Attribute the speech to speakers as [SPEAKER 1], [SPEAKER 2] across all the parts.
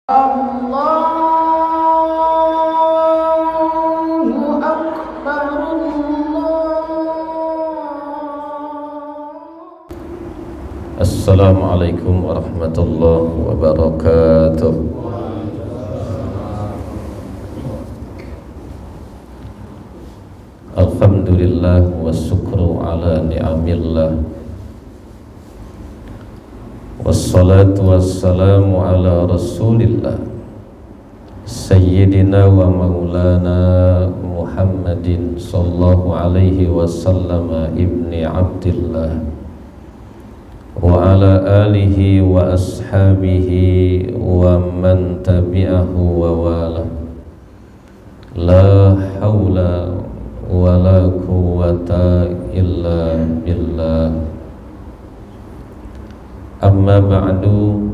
[SPEAKER 1] Allahu Akbar,
[SPEAKER 2] Assalamualaikum warahmatullahi wabarakatuh. Alhamdulillah wa syukru ala ni'amillah, wassalatu wassalamu ala rasulillah Sayyidina wa maulana Muhammadin sallallahu alaihi wasallam ibni Abdillah wa ala alihi wa ashabihi wa man tabi'ahu wa wala. La hawla wa la quwwata illa billah. Amma ba'du,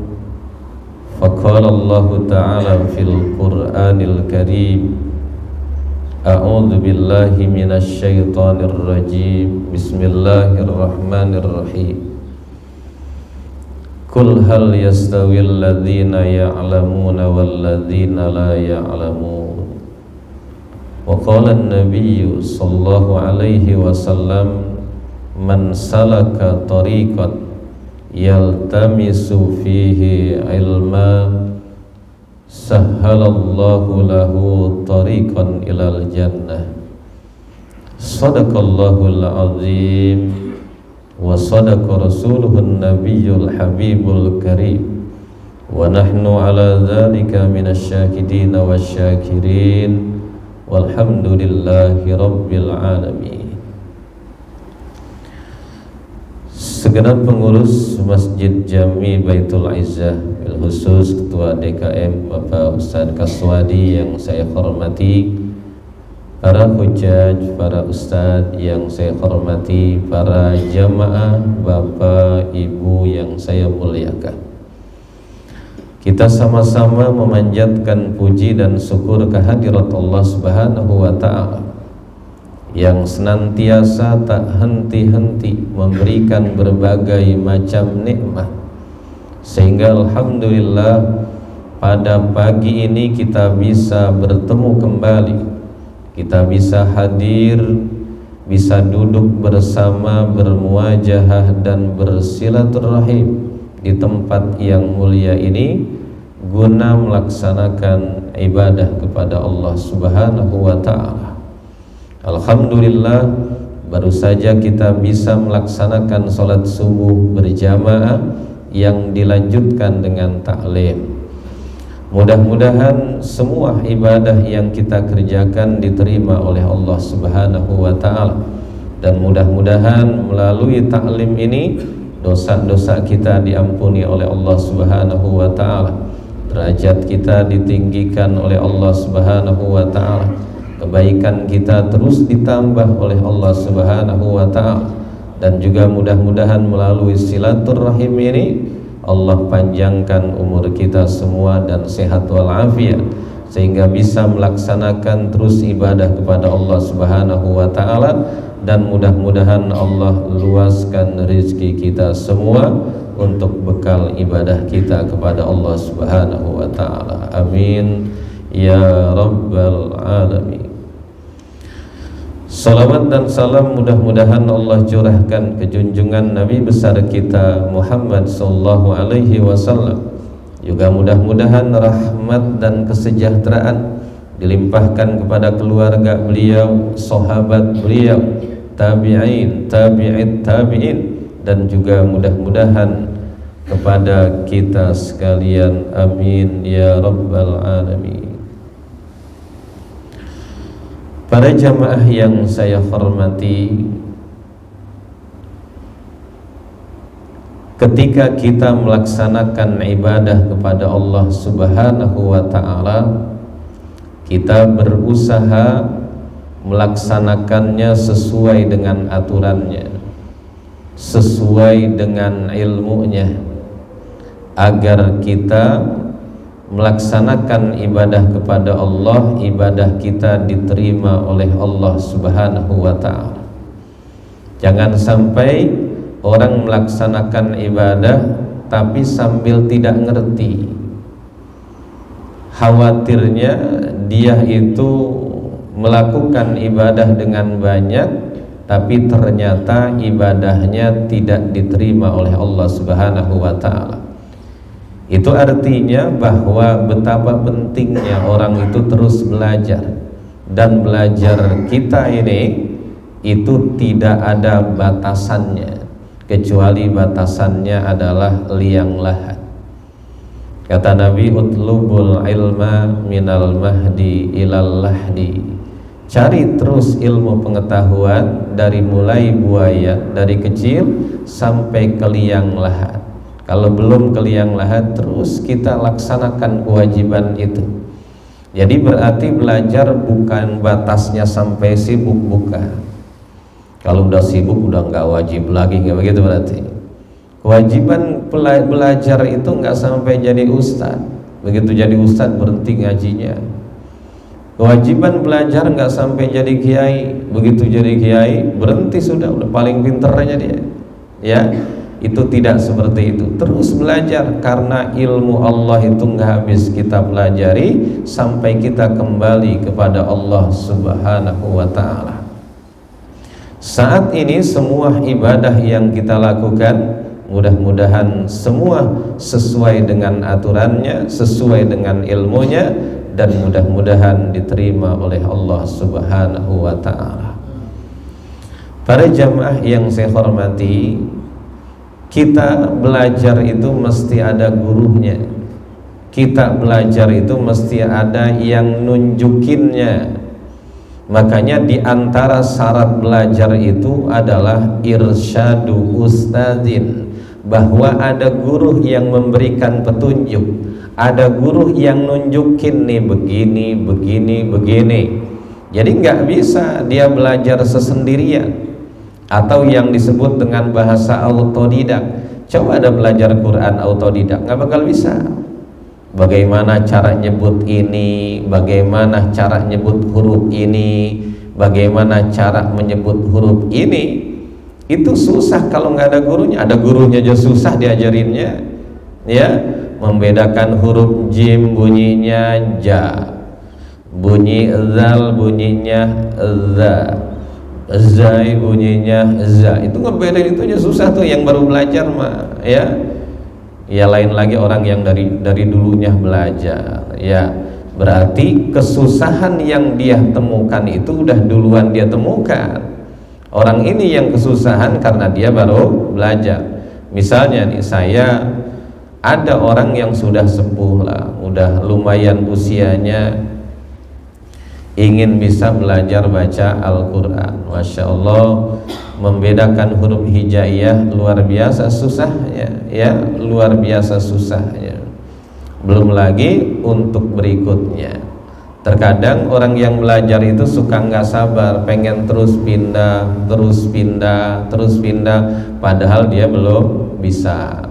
[SPEAKER 2] faqala Allah ta'ala fil Qur'anil Karim, a'udzu billahi minasy syaithanir rajim. Bismillahirrahmanirrahim. Qul hal yastawil ladzina ya'lamuna wal ladzina la ya'lamun. Wa qala an-nabiyyu sallallahu alaihi wasallam, man salaka tariqan yaltamisu fihi ilma sahhalallahu lahu tariqan ilal jannah. Sadaqallahul azim wa sadaqa rasuluhun nabiyyul habibul karim wa nahnu ala dzalika minasyahidin wasyakirin walhamdulillahi rabbil alamin. Segenap pengurus Masjid Jami Baitul Izzah, bil khusus Ketua DKM Bapak Ustaz Kaswadi yang saya hormati, para hujjaj, para ustaz yang saya hormati, para jamaah, bapak, ibu yang saya muliakan. Kita sama-sama memanjatkan puji dan syukur kehadirat Allah Subhanahu wa ta'ala yang senantiasa tak henti-henti memberikan berbagai macam nikmat, sehingga alhamdulillah pada pagi ini kita bisa bertemu kembali, kita bisa hadir, bisa duduk bersama, bermuajahah dan bersilaturahim di tempat yang mulia ini guna melaksanakan ibadah kepada Allah Subhanahu wa ta'ala. Alhamdulillah, baru saja kita bisa melaksanakan sholat subuh berjamaah yang dilanjutkan dengan taklim. Mudah-mudahan semua ibadah yang kita kerjakan diterima oleh Allah Subhanahu wa ta'ala, dan mudah-mudahan melalui taklim ini dosa-dosa kita diampuni oleh Allah Subhanahu wa ta'ala, derajat kita ditinggikan oleh Allah Subhanahu wa ta'ala, kebaikan kita terus ditambah oleh Allah Subhanahu wa ta'ala, dan juga mudah-mudahan melalui silaturahim ini Allah panjangkan umur kita semua dan sehat walafiat, sehingga bisa melaksanakan terus ibadah kepada Allah Subhanahu wa ta'ala, dan mudah-mudahan Allah luaskan rezeki kita semua untuk bekal ibadah kita kepada Allah Subhanahu wa ta'ala. Amin ya rabbal alamin. Salawat dan salam mudah-mudahan Allah curahkan ke junjungan Nabi besar kita Muhammad sallallahu alaihi wasallam. Juga mudah-mudahan rahmat dan kesejahteraan dilimpahkan kepada keluarga beliau, sahabat beliau, tabi'in, tabi'it tabi'in, dan juga mudah-mudahan kepada kita sekalian. Amin ya rabbal alamin. Para jamaah yang saya hormati, ketika kita melaksanakan ibadah kepada Allah Subhanahu wa ta'ala, kita berusaha melaksanakannya sesuai dengan aturannya, sesuai dengan ilmunya, agar kita melaksanakan ibadah kepada Allah, ibadah kita diterima oleh Allah Subhanahu wa ta'ala. Jangan sampai orang melaksanakan ibadah tapi sambil tidak ngerti, khawatirnya dia itu melakukan ibadah dengan banyak, tapi ternyata ibadahnya tidak diterima oleh Allah Subhanahu wa ta'ala. Itu artinya bahwa betapa pentingnya orang itu terus belajar, dan belajar kita ini itu tidak ada batasannya, kecuali batasannya adalah liang lahat. Kata Nabi, utlubul ilma minal mahdi ilal lahdi. Cari terus ilmu pengetahuan dari mulai buaya, dari kecil sampai ke liang lahat. Kalau belum ke liang lahat, terus kita laksanakan kewajiban itu. Jadi berarti belajar bukan batasnya sampai sibuk, bukan. Kalau udah sibuk udah nggak wajib lagi, nggak begitu berarti. Kewajiban belajar itu nggak sampai jadi ustad. Begitu jadi ustad berhenti ngajinya. Kewajiban belajar nggak sampai jadi kiai. Begitu jadi kiai berhenti sudah paling pinternya dia. Ya, itu tidak seperti itu. Terus belajar, karena ilmu Allah itu nggak habis kita pelajari sampai kita kembali kepada Allah Subhanahu wa ta'ala. Saat ini semua ibadah yang kita lakukan, mudah-mudahan semua sesuai dengan aturannya, sesuai dengan ilmunya, dan mudah-mudahan diterima oleh Allah Subhanahu wa ta'ala. Para jamaah yang saya hormati, kita belajar itu mesti ada gurunya. Kita belajar itu mesti ada yang nunjukinnya. Makanya di antara syarat belajar itu adalah irsyadu ustadzin, bahwa ada guru yang memberikan petunjuk, ada guru yang nunjukin nih begini, begini, begini. Jadi nggak bisa dia belajar sesendirian, atau yang disebut dengan bahasa autodidak. Coba ada belajar Quran autodidak, nggak bakal bisa. Bagaimana cara nyebut ini, bagaimana cara nyebut huruf ini, bagaimana cara menyebut huruf ini, itu susah kalau nggak ada gurunya. Ada gurunya aja susah diajarinnya, ya. Membedakan huruf jim bunyinya ja, bunyi zal bunyinya za, zai bunyinya za. Itu ngebedain itu aja susah tuh yang baru belajar mah, ya. Ya lain lagi orang yang dari dulunya belajar, ya. Berarti kesusahan yang dia temukan itu udah duluan dia temukan. Orang ini yang kesusahan karena dia baru belajar. Misalnya nih, saya ada orang yang sudah sepuh lah, udah lumayan usianya, ingin bisa belajar baca Al-Quran. Masya Allah, membedakan huruf hijaiyah luar biasa susahnya, ya, luar biasa susahnya. Belum lagi untuk berikutnya. Terkadang orang yang belajar itu suka nggak sabar, pengen terus pindah, terus pindah, terus pindah, padahal dia belum bisa.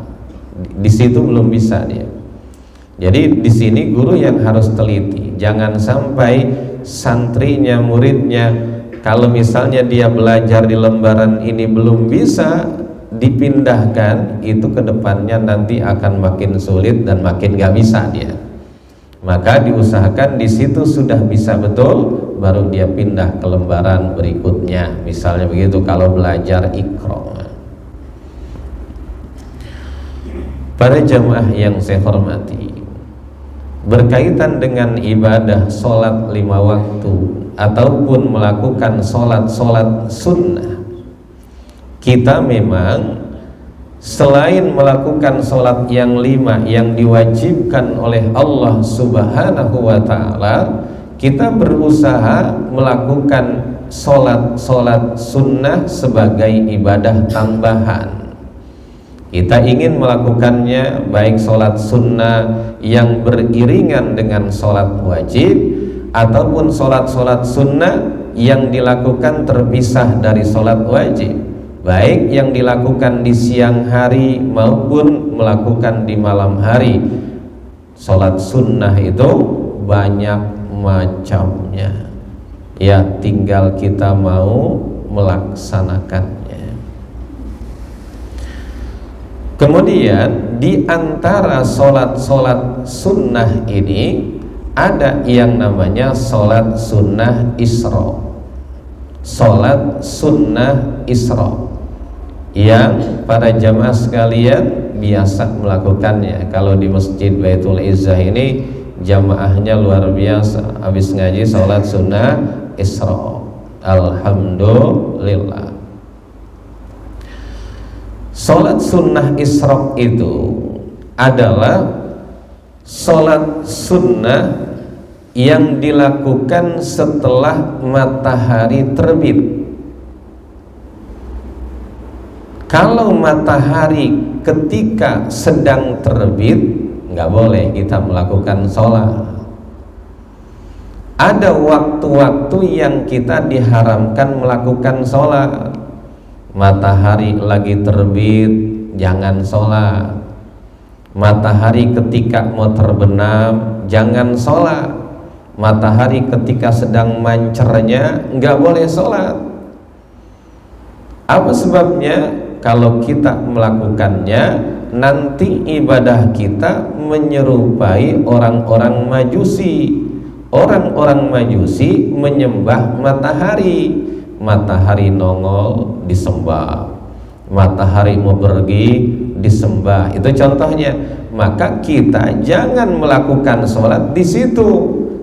[SPEAKER 2] Di situ belum bisa dia. Jadi di sini guru yang harus teliti, jangan sampai santrinya, muridnya, kalau misalnya dia belajar di lembaran ini belum bisa dipindahkan, itu kedepannya nanti akan makin sulit dan makin gak bisa dia. Maka diusahakan di situ sudah bisa betul, baru dia pindah ke lembaran berikutnya. Misalnya begitu kalau belajar Iqra. Para jamaah yang saya hormati, berkaitan dengan ibadah sholat 5 waktu ataupun melakukan sholat sunnah, kita memang selain melakukan sholat yang 5 yang diwajibkan oleh Allah Subhanahu wa ta'ala, kita berusaha melakukan sholat sunnah sebagai ibadah tambahan. Kita ingin melakukannya baik sholat sunnah yang beriringan dengan sholat wajib, ataupun sholat sunnah yang dilakukan terpisah dari sholat wajib, baik yang dilakukan di siang hari maupun melakukan di malam hari. Sholat sunnah itu banyak macamnya, ya tinggal kita mau melaksanakannya. Kemudian di antara sholat sunnah ini ada yang namanya sholat sunnah Isra. Sholat sunnah Isra yang para jamaah sekalian biasa melakukannya. Kalau di Masjid Baitul Izzah ini jamaahnya luar biasa, habis ngaji sholat sunnah Isra. Alhamdulillah. Sholat sunnah Isra itu adalah sholat sunnah yang dilakukan setelah matahari terbit. Kalau matahari ketika sedang terbit, nggak boleh kita melakukan sholat. Ada waktu-waktu yang kita diharamkan melakukan sholat. Matahari lagi terbit, jangan sholat. Matahari ketika mau terbenam, jangan sholat. Matahari ketika sedang mancernya, nggak boleh sholat. Apa sebabnya? Kalau kita melakukannya, nanti ibadah kita menyerupai orang-orang Majusi. Orang-orang Majusi menyembah matahari. Matahari nongol disembah, matahari mau pergi disembah. Itu contohnya. Maka kita jangan melakukan sholat di situ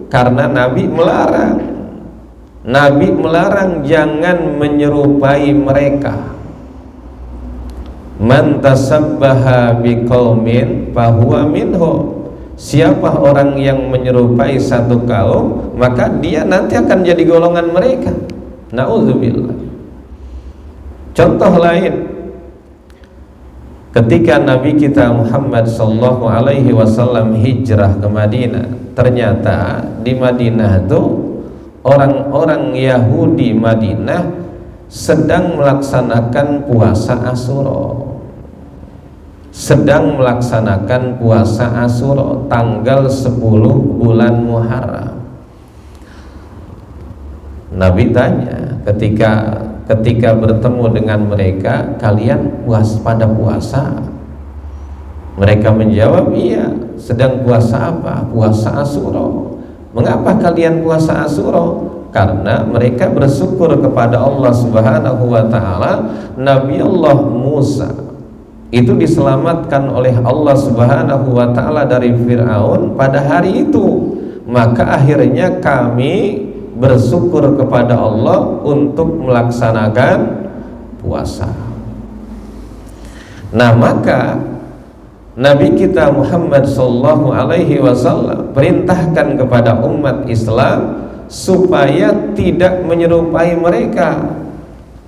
[SPEAKER 2] karena Nabi melarang. Nabi melarang jangan menyerupai mereka. Man tasabbaha biqaumin fahuwa minhum. Siapa orang yang menyerupai satu kaum, maka dia nanti akan jadi golongan mereka. Na'udzubillah. Contoh lain, ketika Nabi kita Muhammad sallallahu alaihi wasallam hijrah ke Madinah, ternyata di Madinah itu orang-orang Yahudi Madinah sedang melaksanakan puasa Asyura. Sedang melaksanakan puasa Asyura tanggal 10 bulan Muharram. Nabi tanya ketika bertemu dengan mereka, kalian pada puasa? Mereka menjawab, iya. Sedang puasa apa? Puasa Asyura. Mengapa kalian puasa Asyura? Karena mereka bersyukur kepada Allah Subhanahu wa ta'ala. Nabi Allah Musa itu diselamatkan oleh Allah Subhanahu wa ta'ala dari Fir'aun pada hari itu. Maka akhirnya kami bersyukur kepada Allah untuk melaksanakan puasa. Nah, maka Nabi kita Muhammad sallallahu alaihi wasallam perintahkan kepada umat Islam supaya tidak menyerupai mereka.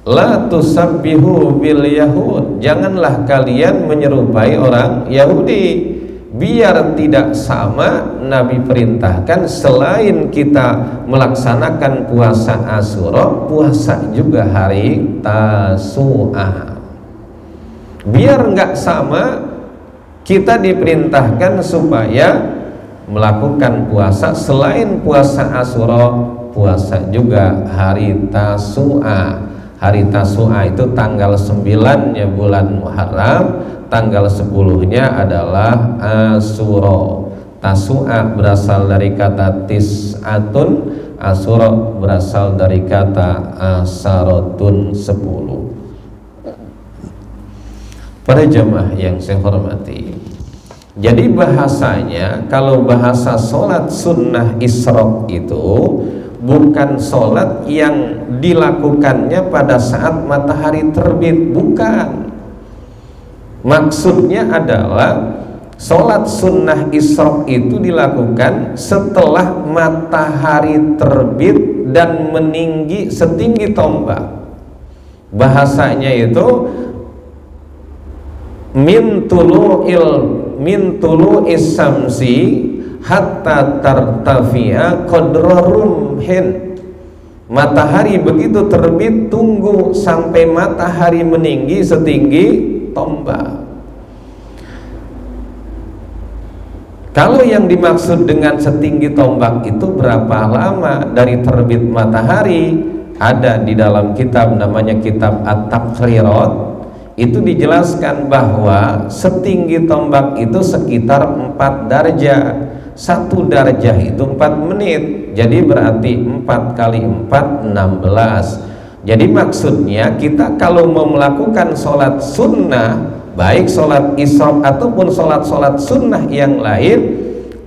[SPEAKER 2] La tusabbihu bil yahud. Janganlah kalian menyerupai orang Yahudi. Biar tidak sama, Nabi perintahkan selain kita melaksanakan puasa Asyura, puasa juga hari Tasu'a. Biar nggak sama, kita diperintahkan supaya melakukan puasa selain puasa Asyura, puasa juga hari Tasu'a. Hari Tasu'a itu tanggal 9-nya bulan Muharram, tanggal 10-nya adalah Asyura. Tasu'a berasal dari kata tis'atun, Asyura berasal dari kata asaratun, 10. Para jemaah yang saya hormati, jadi bahasanya, kalau bahasa sholat sunnah Isra itu bukan sholat yang dilakukannya pada saat matahari terbit, bukan. Maksudnya adalah sholat sunnah Isra itu dilakukan setelah matahari terbit dan meninggi setinggi tombak. Bahasanya itu min tulu'is samsi hatta tartafi'a qadra rumhin. Matahari begitu terbit, tunggu sampai matahari meninggi setinggi tombak. Kalau yang dimaksud dengan setinggi tombak itu berapa lama dari terbit matahari, ada di dalam kitab namanya kitab At-Taqrirat. itu dijelaskan bahwa setinggi tombak itu sekitar 4 darjah. 1 darjah itu 4 menit, jadi berarti 4 kali 4 16. Jadi maksudnya kita kalau mau melakukan sholat sunnah, baik sholat isya ataupun sholat sunnah yang lain,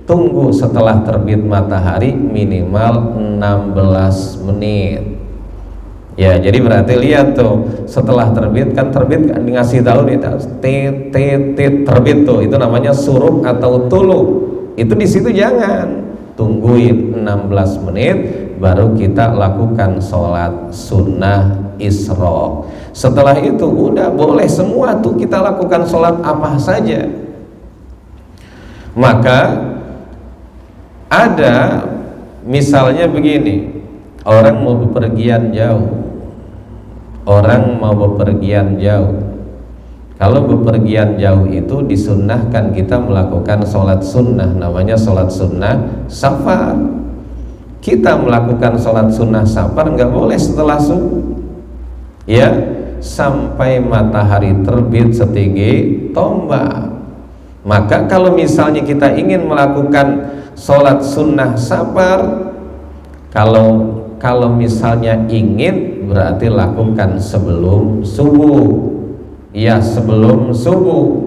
[SPEAKER 2] tunggu setelah terbit matahari minimal 16 menit. Ya, jadi berarti lihat tuh, setelah terbit kan ngasih tahu nih, terbit tuh, itu namanya suruk atau tulu. Itu di situ jangan tungguin 16 menit baru kita lakukan sholat sunnah isra. Setelah itu udah boleh semua tuh kita lakukan sholat apa saja. Maka ada misalnya begini, orang mau bepergian jauh. Kalau bepergian jauh itu disunnahkan kita melakukan sholat sunnah, namanya sholat sunnah safar. Kita melakukan sholat sunnah safar nggak boleh setelah subuh, ya, sampai matahari terbit setinggi tombak. Maka kalau misalnya kita ingin melakukan sholat sunnah safar, kalau misalnya ingin, berarti lakukan sebelum subuh. Ya, sebelum subuh.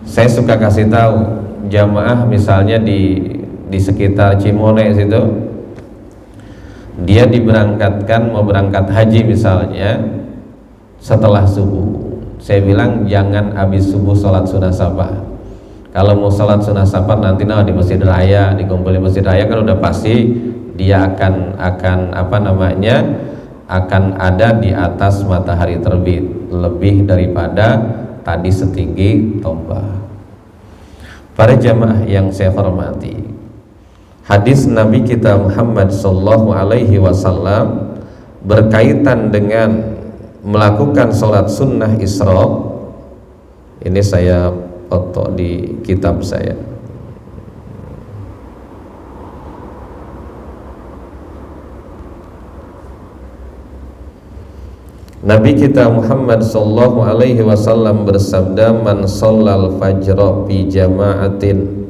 [SPEAKER 2] Saya suka kasih tahu jamaah misalnya di sekitar Cimone situ, dia diberangkatkan mau berangkat haji misalnya setelah subuh. Saya bilang jangan habis subuh sholat sunnah safar. Kalau mau sholat sunnah safar nanti di Masjid Raya, dikumpul di Masjid Raya kan udah pasti dia akan akan ada di atas matahari terbit, lebih daripada tadi setinggi tombak. Para jamaah yang saya hormati, hadis Nabi kita Muhammad sallallahu alaihi wasallam berkaitan dengan melakukan sholat sunnah isra. Ini saya foto di kitab saya. Nabi kita Muhammad sallallahu alaihi wasallam bersabda, man shallal fajra fi jama'atin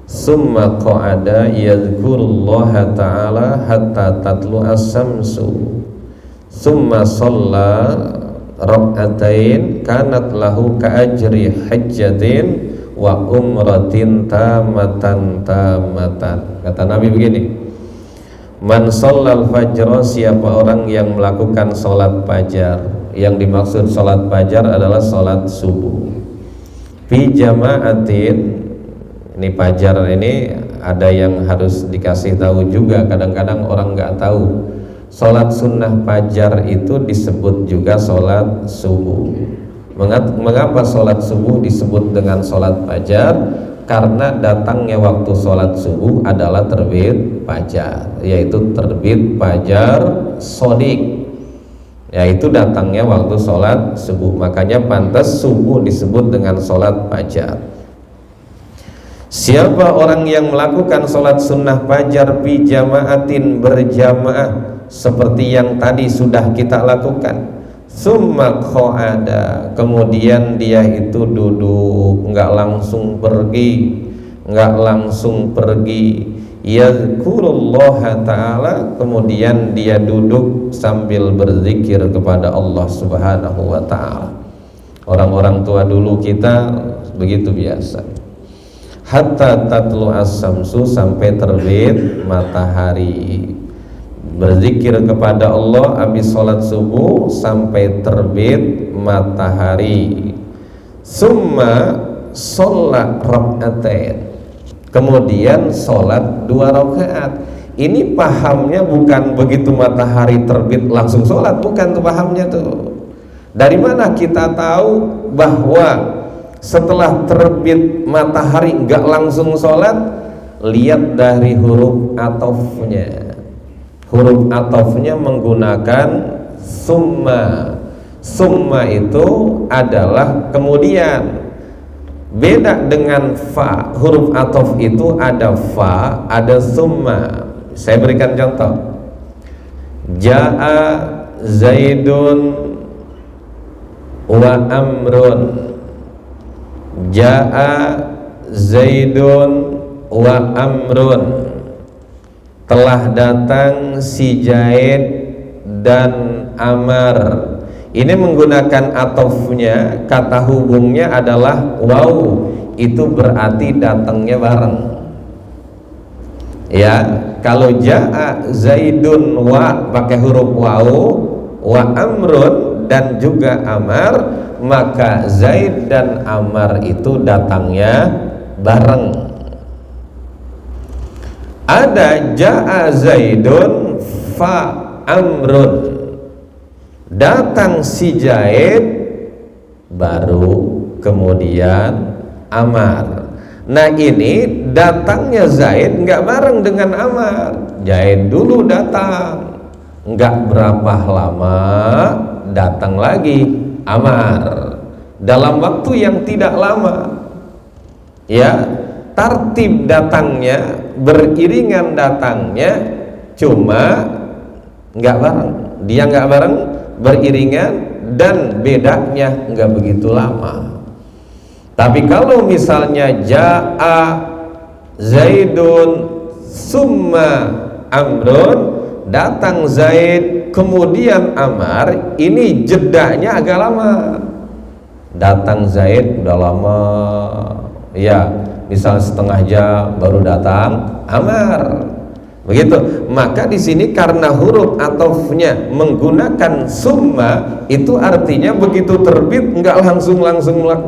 [SPEAKER 2] summa qa'ada yadhkurullaha ta'ala hatta tatlu'a as-samsu summa shalla rak'atain kanat lahu ka'ajri hajjatin wa umratin tamatan. Kata Nabi begini, man shallal fajra, siapa orang yang melakukan sholat fajar. Yang dimaksud sholat fajar adalah sholat subuh. Fi jama'atin, ini fajar ini ada yang harus dikasih tahu juga, kadang-kadang orang nggak tahu. Sholat sunnah fajar itu disebut juga sholat subuh. Mengapa sholat subuh disebut dengan sholat fajar? Karena datangnya waktu sholat subuh adalah terbit fajar, yaitu terbit fajar sodik, yaitu datangnya waktu sholat subuh. Makanya pantas subuh disebut dengan sholat fajar. Siapa orang yang melakukan sholat sunnah fajar fi jama'atin, berjamaah seperti yang tadi sudah kita lakukan, summa qa'ada, kemudian dia itu duduk, nggak langsung pergi, yadhkurullaha ta'ala, kemudian dia duduk sambil berzikir kepada Allah subhanahu wa ta'ala. Orang-orang tua dulu kita begitu biasa. Hatta tatlu as-samsu, sampai terbit matahari, berzikir kepada Allah habis sholat subuh sampai terbit matahari. Summa sholat rak'atain, kemudian sholat 2 rakaat. Ini pahamnya bukan begitu matahari terbit langsung sholat, bukan tuh pahamnya tuh. Dari mana kita tahu bahwa setelah terbit matahari nggak langsung sholat? Lihat dari huruf atofnya. Huruf atofnya menggunakan summa. Summa itu adalah kemudian. Beda dengan fa. Huruf atof itu ada fa, ada summa. Saya berikan contoh. Ja'a Zaidun wa amrun, ja'a Zaidun wa amrun, telah datang si Zaid dan Amar. Ini menggunakan atofnya, kata hubungnya adalah waw, itu berarti datangnya bareng. Ya, kalau ja'a Zaidun wa pakai huruf waw, wa amrun dan juga Amar, maka Zaid dan Amar itu datangnya bareng. Ada ja'a Zaidun fa amrun, datang si Zaid baru kemudian Amar. Nah ini datangnya Zaid nggak bareng dengan Amar. Zaid dulu datang, nggak berapa lama datang lagi Amar, dalam waktu yang tidak lama. Ya, tartib datangnya, beriringan datangnya, cuma nggak bareng. Dia nggak bareng, beriringan, dan bedanya nggak begitu lama. Tapi kalau misalnya ja'a Zaidun summa amrun, datang Zaid kemudian Amar, ini jedanya agak lama. Datang Zaid udah lama, ya misal setengah jam baru datang Amar. Begitu. Maka di sini karena huruf atofnya menggunakan summa, itu artinya begitu terbit nggak langsung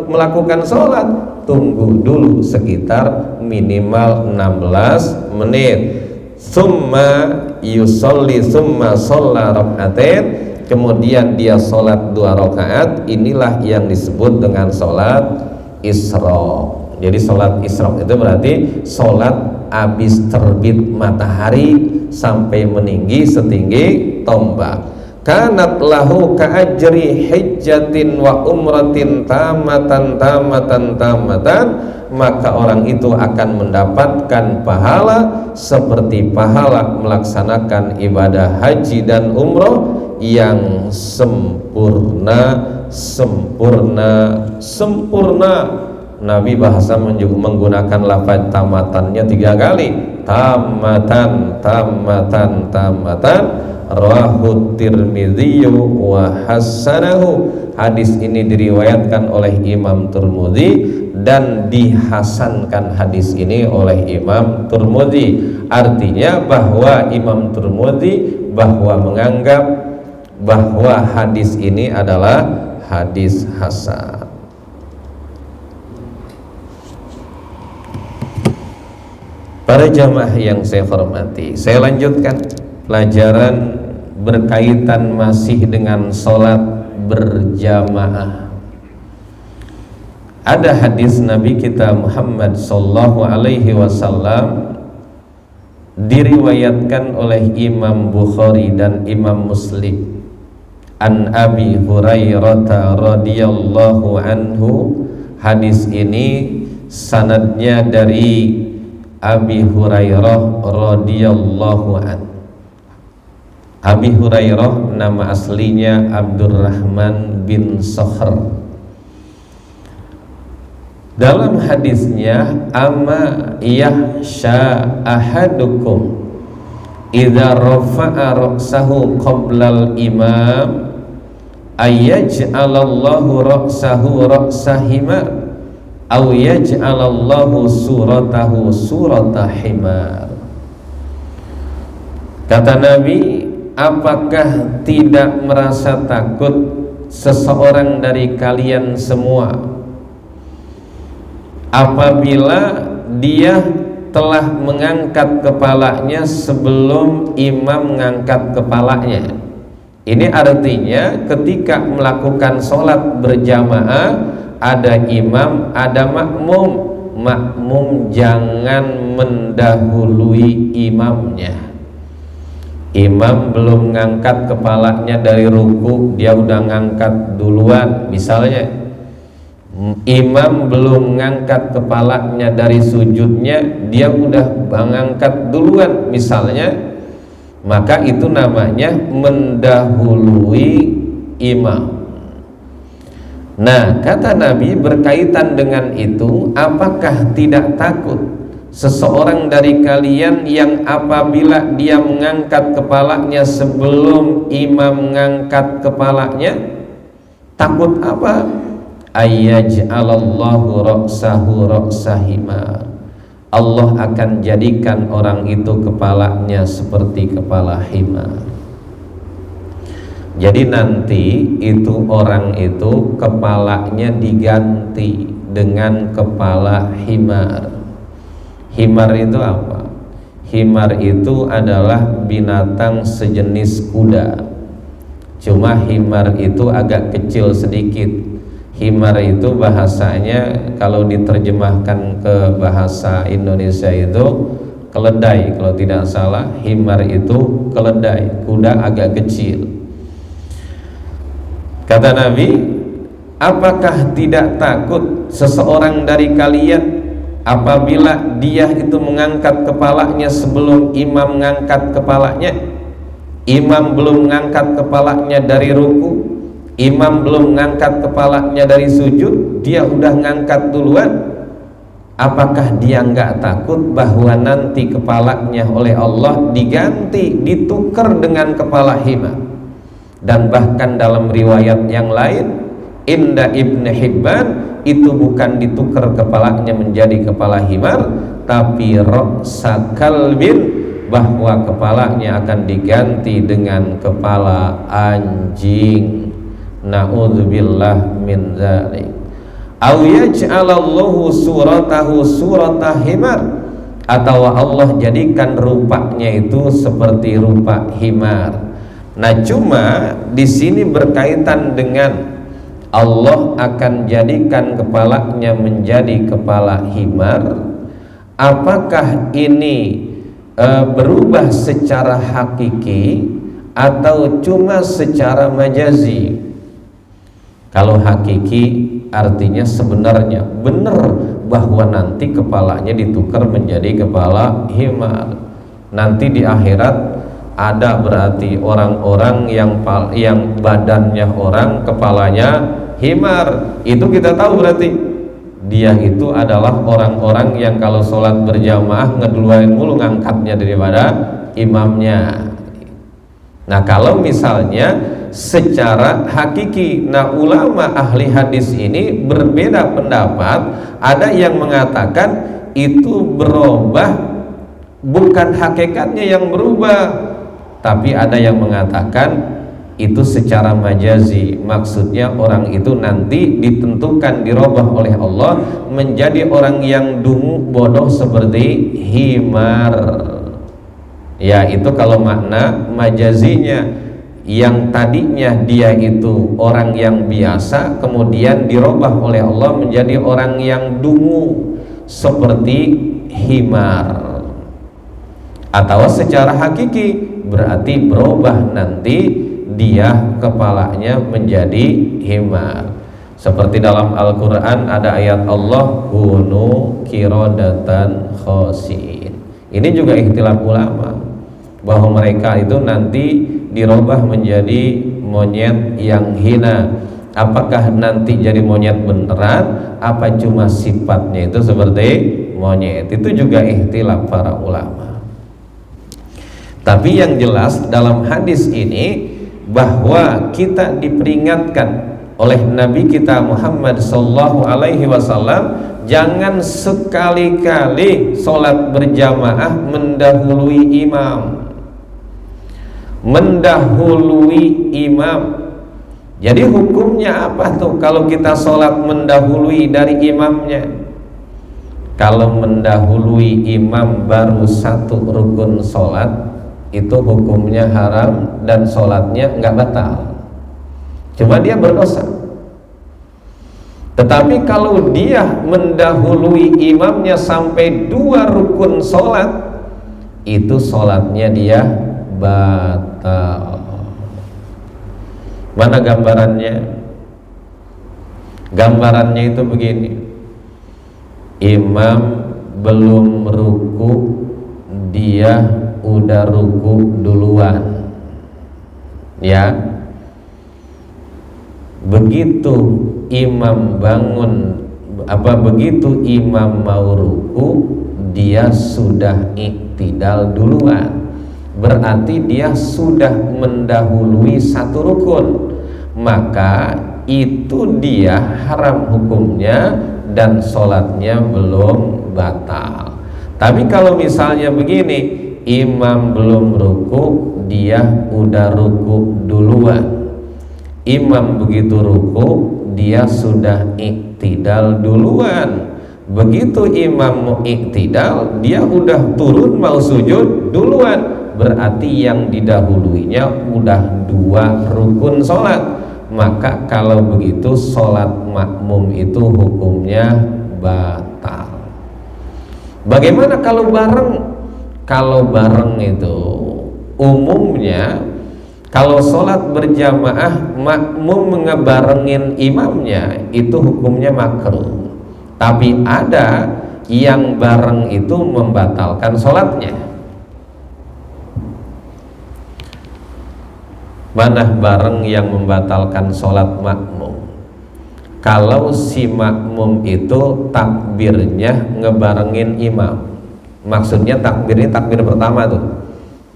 [SPEAKER 2] melakukan sholat, tunggu dulu sekitar minimal 16 menit. Summa yusolli summa sholla rakaatain, kemudian dia sholat 2 rakaat. Inilah yang disebut dengan sholat isra. Jadi sholat isra itu berarti sholat habis terbit matahari sampai meninggi setinggi tombak. Kanat lahu ka'ajri hijjatin wa umratin tamatan, maka orang itu akan mendapatkan pahala seperti pahala melaksanakan ibadah haji dan umroh yang sempurna. Nabi bahasa menggunakan lafaz tamatannya 3 kali. Tamatan. Rawahu Tirmidzi wa hasanahu. Hadis ini diriwayatkan oleh Imam Tirmidzi dan dihasankan hadis ini oleh Imam Tirmidzi. Artinya bahwa Imam Tirmidzi menganggap bahwa hadis ini adalah hadis hasan. Para jamaah yang saya hormati, saya lanjutkan pelajaran berkaitan masih dengan sholat berjamaah. Ada hadis Nabi kita Muhammad sallallahu alaihi wasallam, diriwayatkan oleh Imam Bukhari dan Imam Muslim, an Abi Hurairah radhiyallahu anhu. Hadis ini sanadnya dari Abi Hurairah radhiyallahu an. Abi Hurairah nama aslinya Abdurrahman bin Sakhr. Dalam hadisnya, ama yahsha ahadukum idza rafa'a ra'sahu qabla al-imam ayyaj'alallahu ra'sahu ra'sa himar aw yaj'alallahu suratahu surata himar. Kata Nabi, apakah tidak merasa takut seseorang dari kalian semua apabila dia telah mengangkat kepalanya sebelum imam mengangkat kepalanya? Ini artinya ketika melakukan sholat berjamaah, ada imam, ada makmum. Makmum jangan mendahului imamnya. Imam belum ngangkat kepalanya dari ruku, dia udah ngangkat duluan. Misalnya imam belum ngangkat kepalanya dari sujudnya, dia udah mengangkat duluan misalnya, maka itu namanya mendahului imam. Nah, kata Nabi berkaitan dengan itu, apakah tidak takut seseorang dari kalian yang apabila dia mengangkat kepalanya sebelum imam mengangkat kepalanya, takut apa? Ayyaj'alallahu ra'sahu ra'sa himar. Allah akan jadikan orang itu kepalanya seperti kepala himar. Jadi nanti itu orang itu kepalanya diganti dengan kepala himar. Himar itu apa? Himar itu adalah binatang sejenis kuda. Cuma himar itu agak kecil sedikit. Himar itu bahasanya kalau diterjemahkan ke bahasa Indonesia itu keledai, kalau tidak salah. Himar itu keledai, kuda agak kecil. Kata Nabi, apakah tidak takut seseorang dari kalian apabila dia itu mengangkat kepalanya sebelum imam mengangkat kepalanya? Imam belum mengangkat kepalanya dari ruku, imam belum mengangkat kepalanya dari sujud, dia udah ngangkat duluan. Apakah dia nggak takut bahwa nanti kepalanya oleh Allah diganti, ditukar dengan kepala himar? Dan bahkan dalam riwayat yang lain, inda Ibn Hibban, itu bukan ditukar kepalanya menjadi kepala himar, tapi ra'sa kalbin, bahwa kepalanya akan diganti dengan kepala anjing. Na'udzubillah min dzalik. Aw yaj'alallahu suratahu suratah himar, atau Allah jadikan rupanya itu seperti rupa himar. Nah, cuma di sini berkaitan dengan Allah akan jadikan kepalanya menjadi kepala himar. Apakah ini berubah secara hakiki atau cuma secara majazi? Kalau hakiki artinya sebenarnya benar bahwa nanti kepalanya ditukar menjadi kepala himar. Nanti di akhirat ada berarti orang-orang yang badannya orang, kepalanya himar. Itu kita tahu berarti dia itu adalah orang-orang yang kalau sholat berjamaah ngeduluain mulu ngangkatnya daripada imamnya. Nah, kalau misalnya secara hakiki, nah ulama ahli hadis ini berbeda pendapat. Ada yang mengatakan itu berubah, bukan hakikatnya yang berubah, tapi ada yang mengatakan itu secara majazi. Maksudnya orang itu nanti ditentukan, dirubah oleh Allah menjadi orang yang dungu, bodoh seperti himar. Ya, itu kalau makna majazinya. Yang tadinya dia itu orang yang biasa, kemudian dirubah oleh Allah menjadi orang yang dungu seperti himar. Atau secara hakiki berarti berubah, nanti dia kepalanya menjadi himar. Seperti dalam Al-Quran ada ayat Allah, kunu kirodatan khosin. Ini juga ikhtilaf ulama bahwa mereka itu nanti dirubah menjadi monyet yang hina. Apakah nanti jadi monyet beneran, apa cuma sifatnya itu seperti monyet? Itu juga ikhtilaf para ulama. Tapi yang jelas dalam hadis ini bahwa kita diperingatkan oleh Nabi kita Muhammad sallallahu alaihi wasallam, jangan sekali-kali sholat berjamaah mendahului imam. Mendahului imam. Jadi hukumnya apa tuh kalau kita sholat mendahului dari imamnya? Kalau mendahului imam baru satu rukun sholat, itu hukumnya haram dan sholatnya nggak batal, cuma dia berdosa. Tetapi kalau dia mendahului imamnya sampai 2 rukun sholat, itu sholatnya dia batal. Mana gambarannya? Gambarannya itu begini: imam belum ruku, dia udah ruku duluan, ya. begitu imam begitu imam mau ruku, dia sudah iktidal duluan, berarti dia sudah mendahului satu rukun, maka itu dia haram hukumnya dan sholatnya belum batal. Tapi kalau misalnya begini, imam belum ruku, dia udah ruku duluan, imam begitu ruku, dia sudah iktidal duluan, begitu imam mau iktidal, dia udah turun mau sujud duluan, berarti yang didahuluinya udah 2 rukun sholat. Maka kalau begitu sholat makmum itu hukumnya batal. Bagaimana kalau bareng? Kalau bareng itu umumnya kalau sholat berjamaah makmum ngebarengin imamnya itu hukumnya makruh. Tapi ada yang bareng itu membatalkan sholatnya. Mana bareng yang membatalkan sholat makmum? Kalau si makmum itu takbirnya ngebarengin imam. Maksudnya takbirnya takbir pertama tuh,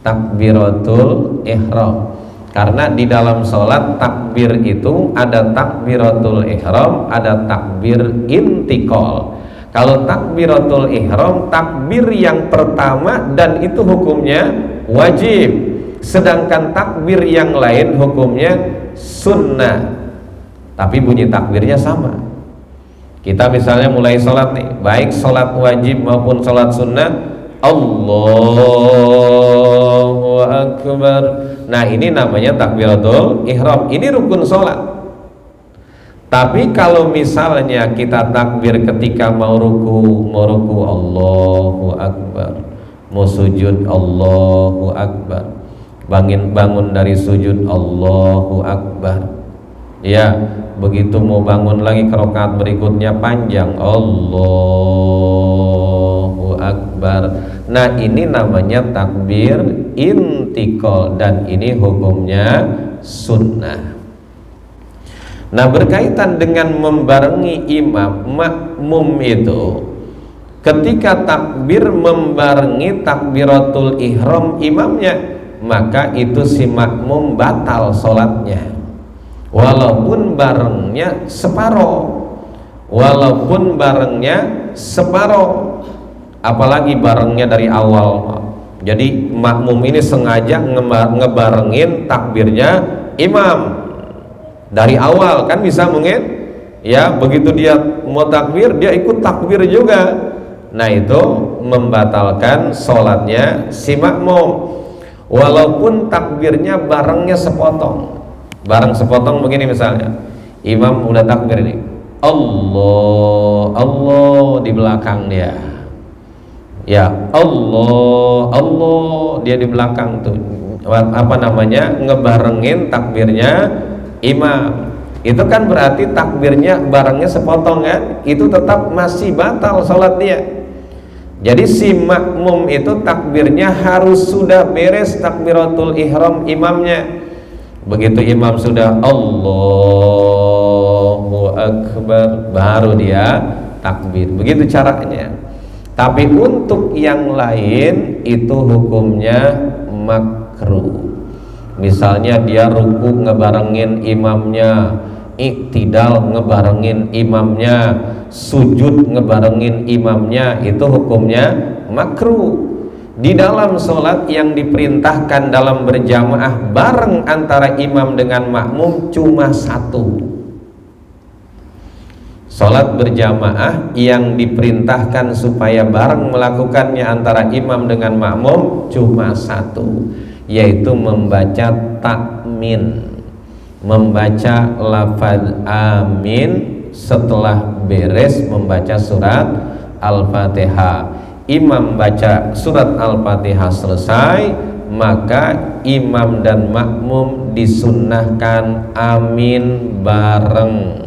[SPEAKER 2] takbiratul ihram. Karena di dalam sholat takbir itu ada takbiratul ihram, ada takbir intikal. Kalau takbiratul ihram takbir yang pertama dan itu hukumnya wajib. Sedangkan takbir yang lain hukumnya sunnah, tapi bunyi takbirnya sama. Kita misalnya mulai sholat nih, baik sholat wajib maupun sholat sunnah, Allahu Akbar. Nah ini namanya takbiratul ihram, ini rukun sholat. Tapi kalau misalnya kita takbir ketika mau ruku Allahu Akbar, mau sujud Allahu Akbar, bangun dari sujud Allahu Akbar, ya begitu mau bangun lagi ke rakaat berikutnya panjang Allahu Akbar. Nah ini namanya takbir intikal dan ini hukumnya sunnah. Nah berkaitan dengan membarengi imam makmum itu, ketika takbir membarengi takbiratul ihram imamnya, maka itu si makmum batal sholatnya walaupun barengnya separoh, apalagi barengnya dari awal. Jadi makmum ini sengaja ngebarengin takbirnya imam dari awal, kan bisa mungkin ya, begitu dia mau takbir dia ikut takbir juga. Nah itu membatalkan sholatnya si makmum walaupun takbirnya barengnya sepotong. Bareng sepotong begini misalnya, imam udah takbir ini Allah di belakang dia, ya Allah dia di belakang tuh, apa namanya, ngebarengin takbirnya imam. Itu kan berarti takbirnya barengnya sepotong kan, itu tetap masih batal sholat dia. Jadi si makmum itu takbirnya harus sudah beres takbiratul ihram imamnya. Begitu imam sudah Allahu Akbar, baru dia takbir. Begitu caranya. Tapi untuk yang lain itu hukumnya makruh. Misalnya dia ruku ngebarengin imamnya, iktidal ngebarengin imamnya, sujud ngebarengin imamnya, itu hukumnya makruh. Di dalam sholat yang diperintahkan dalam berjamaah bareng antara imam dengan makmum cuma satu. Sholat berjamaah yang diperintahkan supaya bareng melakukannya antara imam dengan makmum cuma satu, yaitu membaca takmin, membaca lafaz amin setelah beres membaca surat Al-Fatihah. Imam baca surat Al-Fatihah selesai, maka imam dan makmum disunnahkan amin bareng.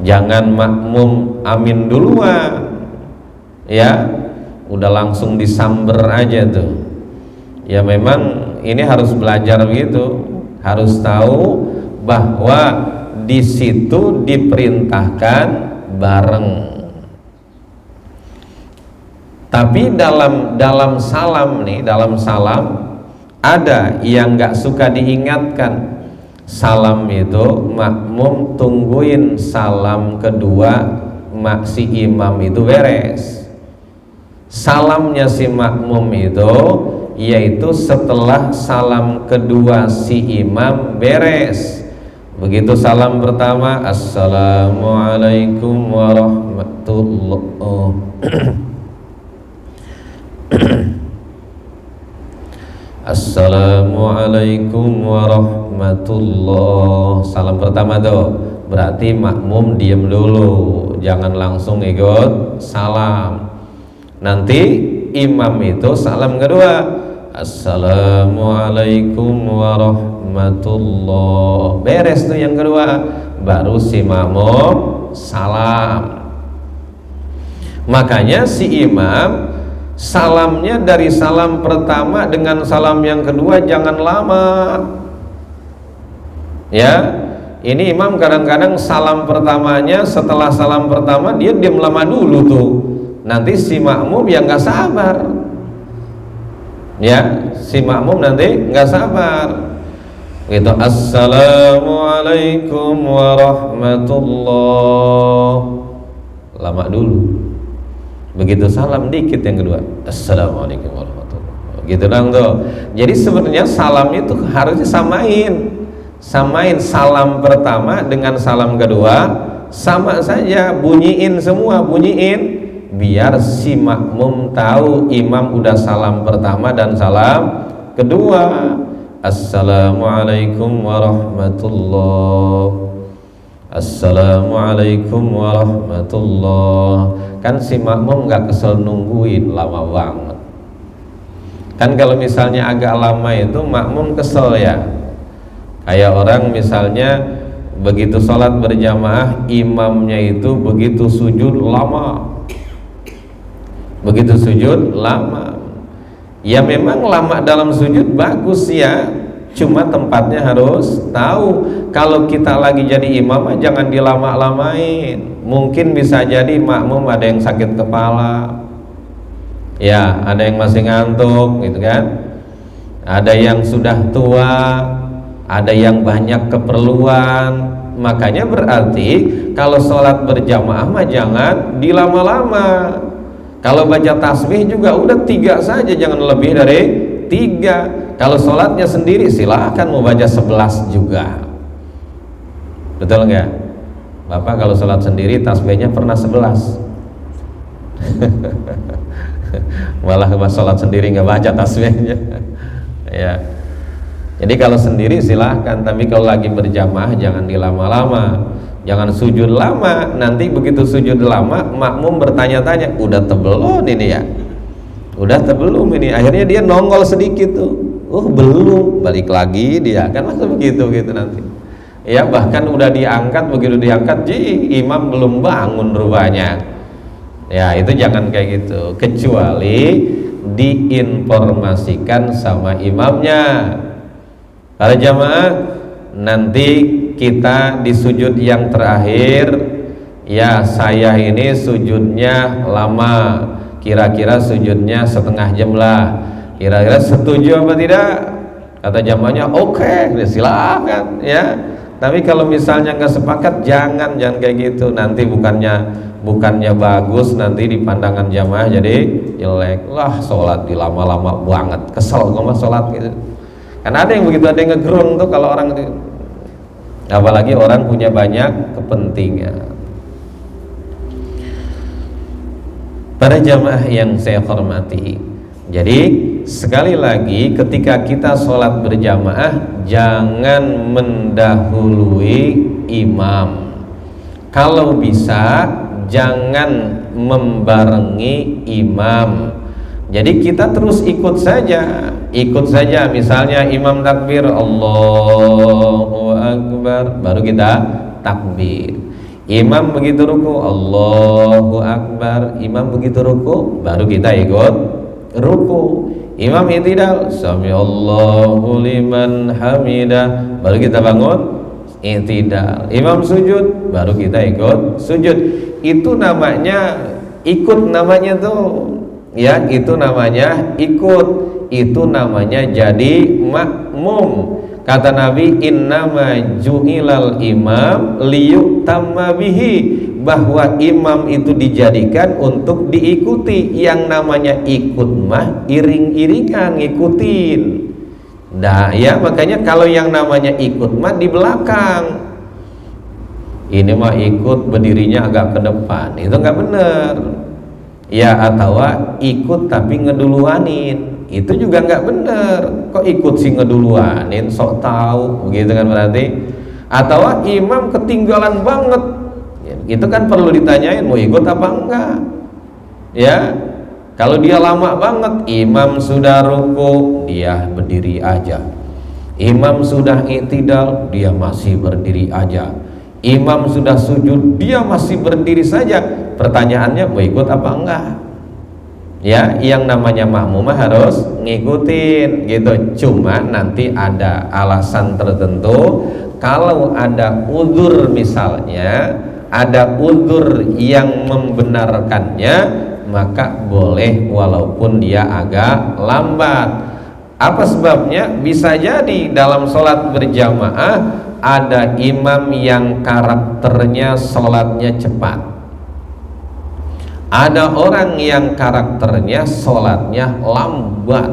[SPEAKER 2] Jangan makmum amin duluan, ya udah langsung disamber aja tuh. Ya memang ini harus belajar begitu, harus tahu bahwa di situ diperintahkan bareng. Tapi dalam salam nih, dalam salam ada yang nggak suka diingatkan. Salam itu makmum tungguin salam kedua si imam itu beres. Salamnya si makmum itu yaitu setelah salam kedua si imam beres. Begitu salam pertama, Assalamualaikum warahmatullahi Assalamualaikum warahmatullahi. Salam pertama tuh berarti makmum diem dulu, jangan langsung ikut salam. Nanti imam itu salam kedua, Assalamualaikum warahmatullahi. Beres tuh yang kedua, baru si makmum salam. Makanya si imam salamnya dari salam pertama dengan salam yang kedua jangan lama. Ya, ini imam kadang-kadang salam pertamanya, setelah salam pertama dia diam lama dulu tuh. Nanti si makmum yang nggak sabar. Ya, si makmum nanti nggak sabar. Gitu, Assalamualaikum warahmatullahi. Lama dulu. Begitu salam dikit yang kedua, Assalamualaikum warahmatullahi. Gitu dong tuh. Jadi sebenarnya salam itu harusnya samain salam pertama dengan salam kedua sama saja, bunyiin semua, bunyiin biar si makmum tahu imam udah salam pertama dan salam kedua. Assalamualaikum warahmatullahi. Assalamualaikum warahmatullahi. Kan si makmum nggak kesel nungguin lama banget. Kan kalau misalnya agak lama itu makmum kesel ya. Kayak orang misalnya begitu sholat berjamaah, imamnya itu begitu sujud lama. Begitu sujud lama. Ya memang lama dalam sujud bagus ya. Cuma tempatnya harus tahu. Kalau kita lagi jadi imam jangan dilama-lamain. Mungkin bisa jadi makmum ada yang sakit kepala, ya ada yang masih ngantuk gitu kan, ada yang sudah tua, ada yang banyak keperluan. Makanya berarti kalau sholat berjamaah mah jangan dilama-lama. Kalau baca tasbih juga udah 3 saja, jangan lebih dari 3. Kalau sholatnya sendiri silahkan mau baca 11 juga. Betul nggak? Bapak kalau sholat sendiri tasbihnya pernah 11. Malah pas sholat sendiri nggak baca tasbihnya. Ya. Jadi kalau sendiri silahkan, tapi kalau lagi berjamaah jangan dilama-lama, jangan sujud lama. Nanti begitu sujud lama makmum bertanya-tanya, udah tebelum ini ya? Udah tebelum ini? Akhirnya dia nongol sedikit tuh, belum, balik lagi dia, kan langsung begitu gitu nanti. Ya bahkan udah diangkat, begitu diangkat imam belum bangun rupanya. Ya itu jangan kayak gitu, kecuali diinformasikan sama imamnya. Para jamaah, nanti kita di sujud yang terakhir, ya saya ini sujudnya lama, kira-kira sujudnya setengah jam lah, kira-kira setuju apa tidak? Kata jamaahnya oke, silakan ya. Tapi kalau misalnya nggak sepakat jangan kayak gitu, nanti bukannya bagus, nanti di pandangan jamaah jadi jelek. Lah sholat dilama-lama banget, kesel gue mah sholat gitu. Karena ada yang begitu, ada yang ngegerung tuh kalau orang itu, apalagi orang punya banyak kepentingan. Para jamaah yang saya hormati, jadi sekali lagi ketika kita sholat berjamaah jangan mendahului imam. Kalau bisa jangan membarengi imam. Jadi kita terus ikut saja. Misalnya imam takbir Allahu Akbar, baru kita takbir. Imam begitu ruku Allahu Akbar, imam begitu ruku baru kita ikut ruku. Imam i'tidal sami Allahu liman hamidah, baru kita bangun i'tidal. Imam sujud, baru kita ikut sujud. Itu namanya ikut, namanya tuh ya, itu namanya ikut, itu namanya jadi makmum. Kata Nabi, innama ju'ilal imam liyutamma bihi, bahwa imam itu dijadikan untuk diikuti. Yang namanya ikut mah iring-iringan, ngikutin. Nah ya, makanya kalau yang namanya ikut mah di belakang, ini mah ikut berdirinya agak ke depan, itu nggak bener ya. Atau ikut tapi ngeduluanin, itu juga nggak bener. Kok ikut sih ngeduluanin, sok tahu begitu kan berarti. Atau imam ketinggalan banget, itu kan perlu ditanyain mau ikut apa enggak ya. Kalau dia lama banget, imam sudah ruku, dia berdiri aja. Imam sudah i'tidal, dia masih berdiri aja. Imam sudah sujud, dia masih berdiri saja. Pertanyaannya mau ikut apa enggak ya. Yang namanya makmum harus ngikutin gitu. Cuma nanti ada alasan tertentu. Kalau ada udzur, misalnya ada udzur yang membenarkannya, maka boleh walaupun dia agak lambat. Apa sebabnya? Bisa jadi dalam sholat berjamaah ada imam yang karakternya sholatnya cepat, ada orang yang karakternya sholatnya lambat.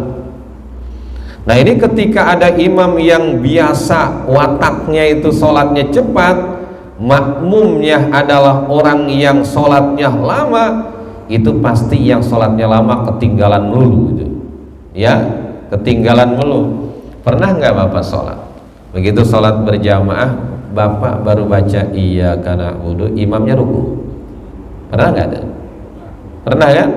[SPEAKER 2] Nah ini ketika ada imam yang biasa wataknya itu sholatnya cepat, makmumnya adalah orang yang sholatnya lama, itu pasti yang sholatnya lama ketinggalan mulu gitu ya, ketinggalan mulu. Pernah nggak Bapak sholat, begitu sholat berjamaah Bapak baru baca iya karena wudhu, imamnya ruku? Pernah nggak ada? Pernah kan?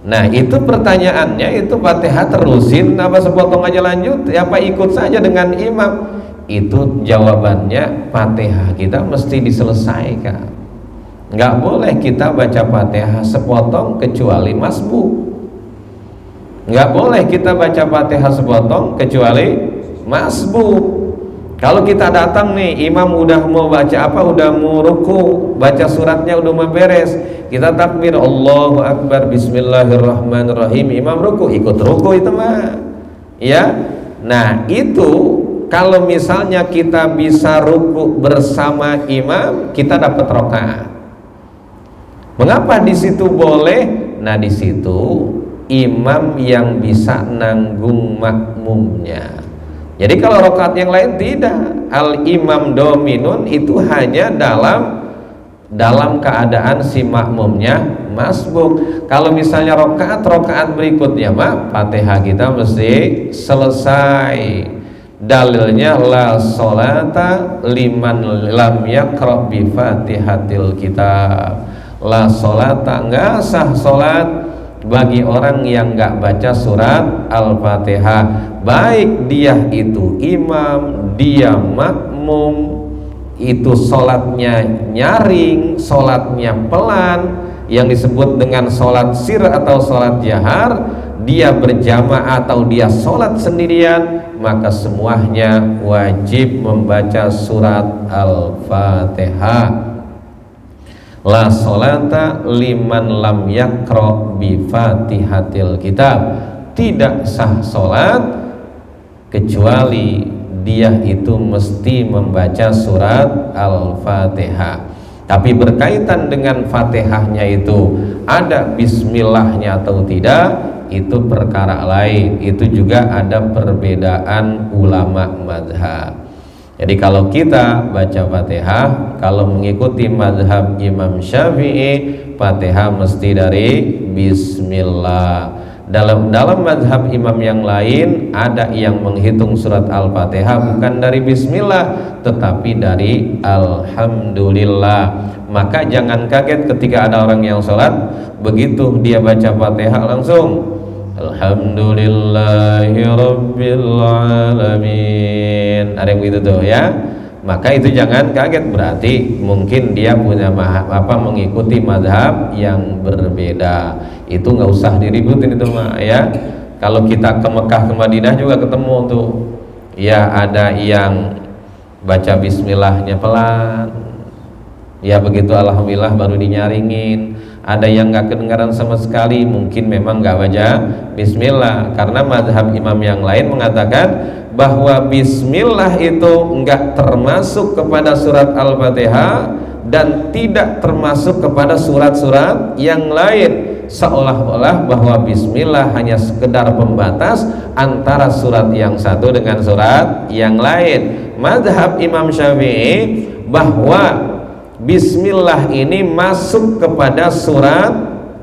[SPEAKER 2] Nah itu pertanyaannya, itu Fatihah terusin apa sepotong aja lanjut, apa ikut saja dengan imam? Itu jawabannya Fatihah kita mesti diselesaikan. Nggak boleh kita baca Fatihah sepotong kecuali masbuk. Nggak boleh kita baca Fatihah sepotong kecuali masbuk. Kalau kita datang nih, imam udah mau baca apa, udah mau ruku, baca suratnya udah mau beres, kita takbir Allahu Akbar, Bismillahirrahmanirrahim, imam ruku, ikut ruku itu mah ya. Nah itu kalau misalnya kita bisa ruku bersama imam, kita dapat rakaat. Mengapa di situ boleh? Nah di situ imam yang bisa nanggung makmumnya. Jadi kalau rakaat yang lain tidak, al imam dominun itu hanya dalam keadaan si makmumnya masbuk. Kalau misalnya rakaat berikutnya mah Fatihah kita mesti selesai. Dalilnya la sholata liman lam yaqra bi Fatihatil kitab. La sholata, enggak sah sholat bagi orang yang enggak baca surat Al-Fatihah, baik dia itu imam, dia makmum, itu sholatnya nyaring, sholatnya pelan, yang disebut dengan sholat sir atau sholat jahar, dia berjamaah atau dia sholat sendirian, maka semuanya wajib membaca surat Al-Fatihah. La sholata liman lam yaqra bi Fatihatil kitab, tidak sah sholat kecuali dia itu mesti membaca surat Al-Fatihah. Tapi berkaitan dengan Fatihahnya itu ada bismillahnya atau tidak, itu perkara lain. Itu juga ada perbedaan ulama mazhab. Jadi kalau kita baca Fatihah, kalau mengikuti mazhab Imam Syafi'i, Fatihah mesti dari bismillah. Dalam mazhab imam yang lain ada yang menghitung surat Al-Fatihah bukan dari bismillah tetapi dari alhamdulillah. Maka jangan kaget ketika ada orang yang sholat, begitu dia baca Fatihah langsung alhamdulillahi rabbil alamin, ada yang begitu tuh ya. Maka itu jangan kaget, berarti mungkin dia punya mengikuti mazhab yang berbeda. Itu nggak usah diributin itu mah ya. Kalau kita ke Mekah ke Madinah juga ketemu tuh ya, ada yang baca bismillahnya pelan, ya begitu alhamdulillah baru dinyaringin. Ada yang nggak kedengaran sama sekali, mungkin memang nggak baca bismillah, karena mazhab imam yang lain mengatakan bahwa bismillah itu nggak termasuk kepada surat Al-Fatihah dan tidak termasuk kepada surat-surat yang lain, seolah-olah bahwa bismillah hanya sekedar pembatas antara surat yang satu dengan surat yang lain. Mazhab Imam Syafi'i bahwa bismillah ini masuk kepada surat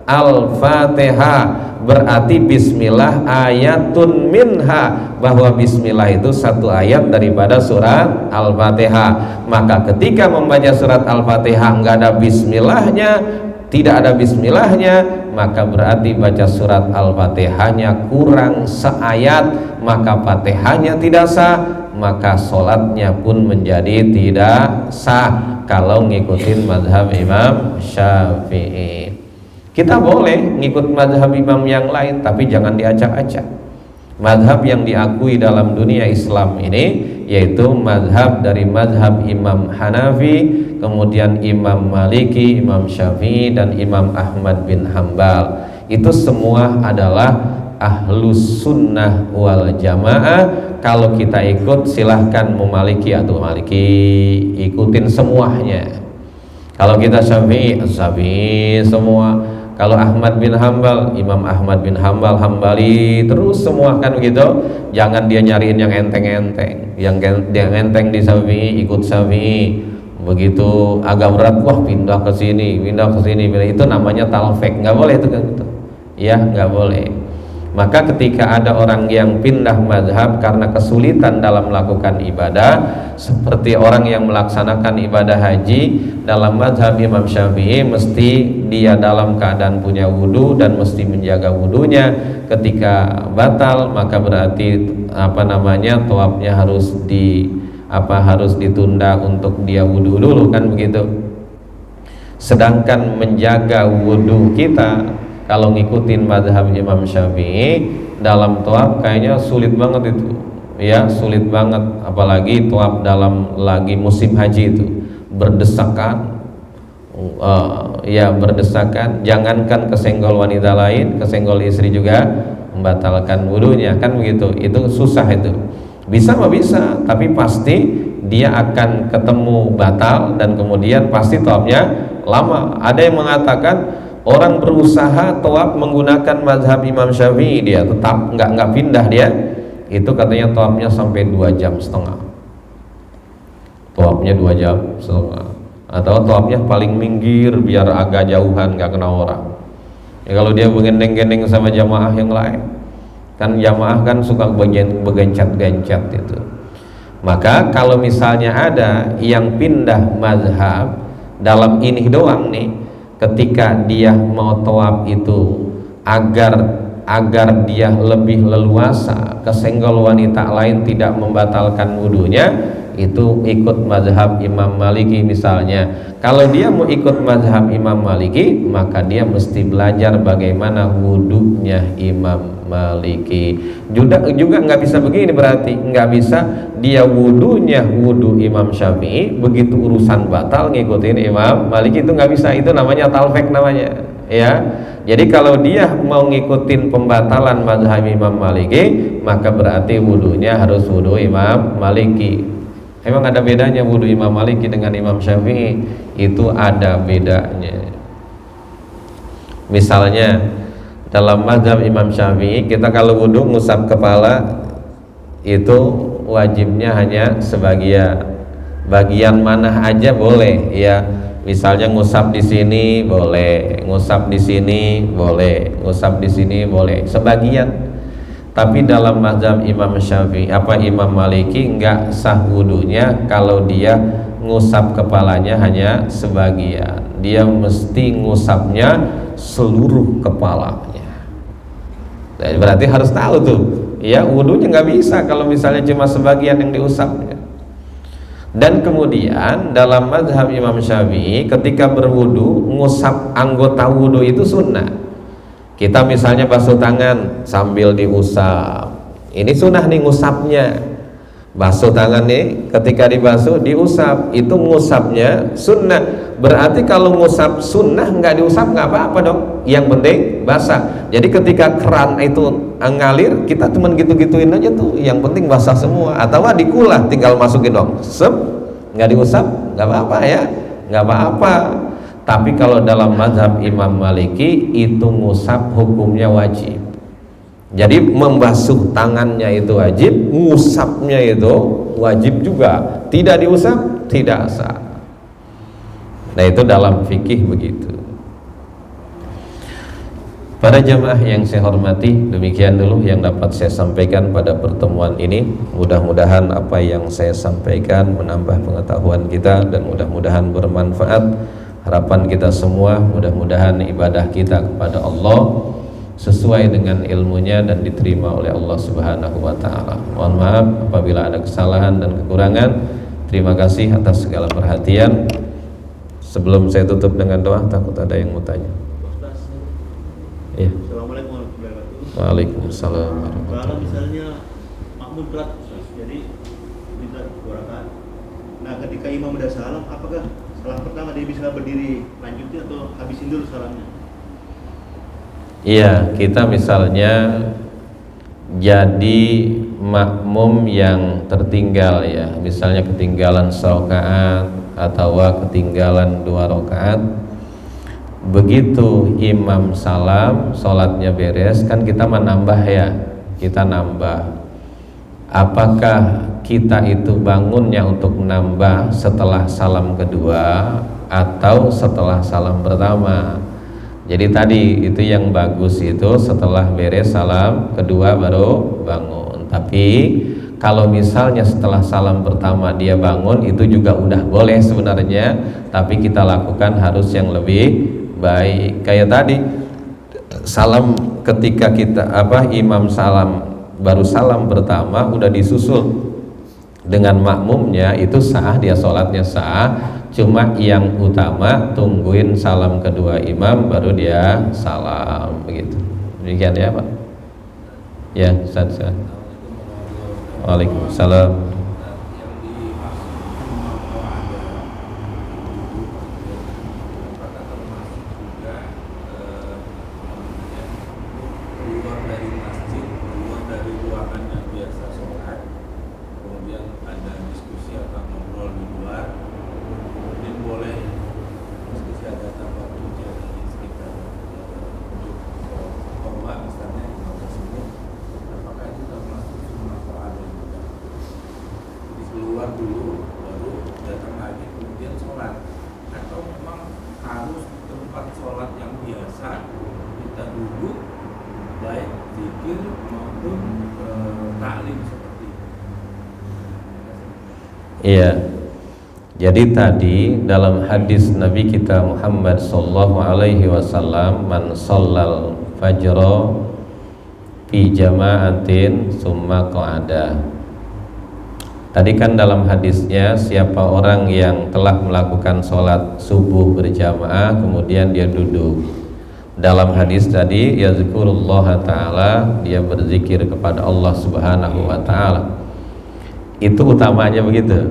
[SPEAKER 2] Al-Fatihah, berarti bismillah ayatun minha, bahwa bismillah itu satu ayat daripada surat Al-Fatihah. Maka ketika membaca surat Al-Fatihah nggak ada bismillahnya, tidak ada bismillahnya, maka berarti baca surat Al-Fatihahnya kurang seayat, maka Fatihahnya tidak sah, maka sholatnya pun menjadi tidak sah kalau ngikutin mazhab Imam Syafi'i. Kita boleh ngikut mazhab imam yang lain, tapi jangan diacak-acak. Mazhab yang diakui dalam dunia Islam ini yaitu mazhab dari mazhab Imam Hanafi, kemudian Imam Maliki, Imam Syafi'i, dan Imam Ahmad bin Hambal. Itu semua adalah ahlus sunnah wal jamaah. Kalau kita ikut silahkan mau Maliki atau Maliki, ikutin semuanya. Kalau kita Syafi'i, Syafi'i semua. Kalau Ahmad bin Hambal, Imam Ahmad bin Hambal, Hambali, terus semua kan begitu. Jangan dia nyariin yang enteng-enteng. Yang enteng di Syafi'i ikut Syafi'i. Begitu agak berat, wah pindah ke sini, pindah ke sini. Itu namanya talfek. Nggak boleh itu kan gitu. Ya, nggak boleh. Maka ketika ada orang yang pindah mazhab karena kesulitan dalam melakukan ibadah, seperti orang yang melaksanakan ibadah haji, dalam mazhab Imam Syafi'i mesti dia dalam keadaan punya wudu dan mesti menjaga wudunya. Ketika batal maka berarti tawafnya harus ditunda untuk dia wudu dulu, kan begitu. Sedangkan menjaga wudu kita kalau ngikutin mazhab Imam Syafi'i dalam tawaf kayaknya sulit banget itu, ya sulit banget, apalagi tawaf dalam lagi musim haji itu berdesakan, berdesakan. Jangankan kesenggol wanita lain, kesenggol istri juga membatalkan wudunya, kan begitu. Itu susah itu. Bisa mah bisa, tapi pasti dia akan ketemu batal dan kemudian pasti tawafnya lama. Ada yang mengatakan orang berusaha tawaf menggunakan mazhab Imam Syafi'i, dia tetap nggak pindah dia, itu katanya tawafnya sampai 2,5 jam. Tawafnya 2,5 jam, atau tawafnya paling minggir biar agak jauhan nggak kena orang. Ya, kalau dia begendeng-gendeng sama jamaah yang lain, kan jamaah kan suka begencet-gencet itu. Maka kalau misalnya ada yang pindah mazhab dalam ini doang nih, ketika dia mau tawaf itu agar dia lebih leluasa, kesenggol wanita lain tidak membatalkan wudunya, itu ikut mazhab Imam Maliki misalnya. Kalau dia mau ikut mazhab Imam Maliki, maka dia mesti belajar bagaimana wudunya Imam Maliki. Juga nggak bisa begini, berarti nggak bisa dia wudunya wudu Imam Syafi'i, begitu urusan batal ngikutin Imam Maliki, itu nggak bisa. Itu namanya talfek namanya, ya. Jadi kalau dia mau ngikutin pembatalan mazhab Imam Maliki, maka berarti wudunya harus wudu Imam Maliki. Emang ada bedanya wudu Imam Maliki dengan Imam Syafi'i? Itu ada bedanya. Misalnya dalam mazhab Imam Syafi'i, kita kalau wudu ngusap kepala itu wajibnya hanya sebagian. Bagian mana aja boleh, ya. Misalnya ngusap di sini boleh, ngusap di sini boleh, ngusap di sini boleh, sebagian. Tapi dalam mazhab Imam Syafi'i Imam Maliki enggak sah wudunya kalau dia ngusap kepalanya hanya sebagian. Dia mesti ngusapnya seluruh kepalanya. Jadi berarti harus tahu tuh, ya, wudunya nggak bisa kalau misalnya cuma sebagian yang diusapnya. Dan kemudian dalam mazhab Imam Syafi'i ketika berwudu, ngusap anggota wudu itu sunnah. Kita misalnya basuh tangan sambil diusap, ini sunnah nih ngusapnya. Basuh tangan nih, ketika dibasuh diusap, itu ngusapnya sunnah. Berarti kalau ngusap sunnah nggak diusap nggak apa-apa dong, yang penting basah. Jadi ketika keran itu ngalir, kita cuman gitu-gituin aja tuh, yang penting basah semua. Atau dikulah, tinggal masukin dong, sep, nggak diusap nggak apa-apa ya, nggak apa-apa. Tapi kalau dalam mazhab Imam Maliki itu ngusap hukumnya wajib. Jadi membasuh tangannya itu wajib, ngusapnya itu wajib juga. Tidak diusap tidak sah. Nah itu dalam fikih begitu. Para jamaah yang saya hormati, demikian dulu yang dapat saya sampaikan pada pertemuan ini. Mudah-mudahan apa yang saya sampaikan menambah pengetahuan kita dan mudah-mudahan bermanfaat. Harapan kita semua mudah-mudahan ibadah kita kepada Allah sesuai dengan ilmunya dan diterima oleh Allah Subhanahu wa taala. Mohon maaf apabila ada kesalahan dan kekurangan. Terima kasih atas segala perhatian. Sebelum saya tutup dengan doa, takut ada yang mau tanya. Iya.
[SPEAKER 3] Assalamualaikum warahmatullahi wabarakatuh.
[SPEAKER 2] Waalaikumsalam warahmatullahi
[SPEAKER 3] Kalau
[SPEAKER 2] wabarakatuh.
[SPEAKER 3] misalnya makmum telat, jadi minta 2 rakaat. Nah, ketika imam udah salam, apakah salam pertama dia bisa berdiri lanjutin atau habisin dulu salamnya?
[SPEAKER 2] Iya, kita misalnya jadi makmum yang tertinggal ya, misalnya ketinggalan rakaat atau ketinggalan 2 rakaat. Begitu imam salam, sholatnya beres, kan kita menambah ya, kita nambah. Apakah kita itu bangunnya untuk menambah setelah salam kedua atau setelah salam pertama? Jadi tadi itu yang bagus itu setelah beres salam kedua baru bangun. Tapi kalau misalnya setelah salam pertama dia bangun, itu juga udah boleh sebenarnya, tapi kita lakukan harus yang lebih baik. Kayak tadi salam ketika kita imam salam baru salam pertama udah disusul dengan makmumnya, itu sah, dia sholatnya sah. Cuma yang utama tungguin salam kedua imam baru dia salam, begitu. Demikian ya Pak. Ya, Ustaz. Waalaikumsalam. Iya. Jadi tadi dalam hadis Nabi kita Muhammad sallallahu alaihi wasallam, man shallal fajra fi jama'atin summa qa'ada. Tadi kan dalam hadisnya, siapa orang yang telah melakukan sholat subuh berjamaah kemudian dia duduk. Dalam hadis tadi yazkurullah ta'ala, dia berzikir kepada Allah Subhanahu wa ta'ala. Itu utamanya begitu,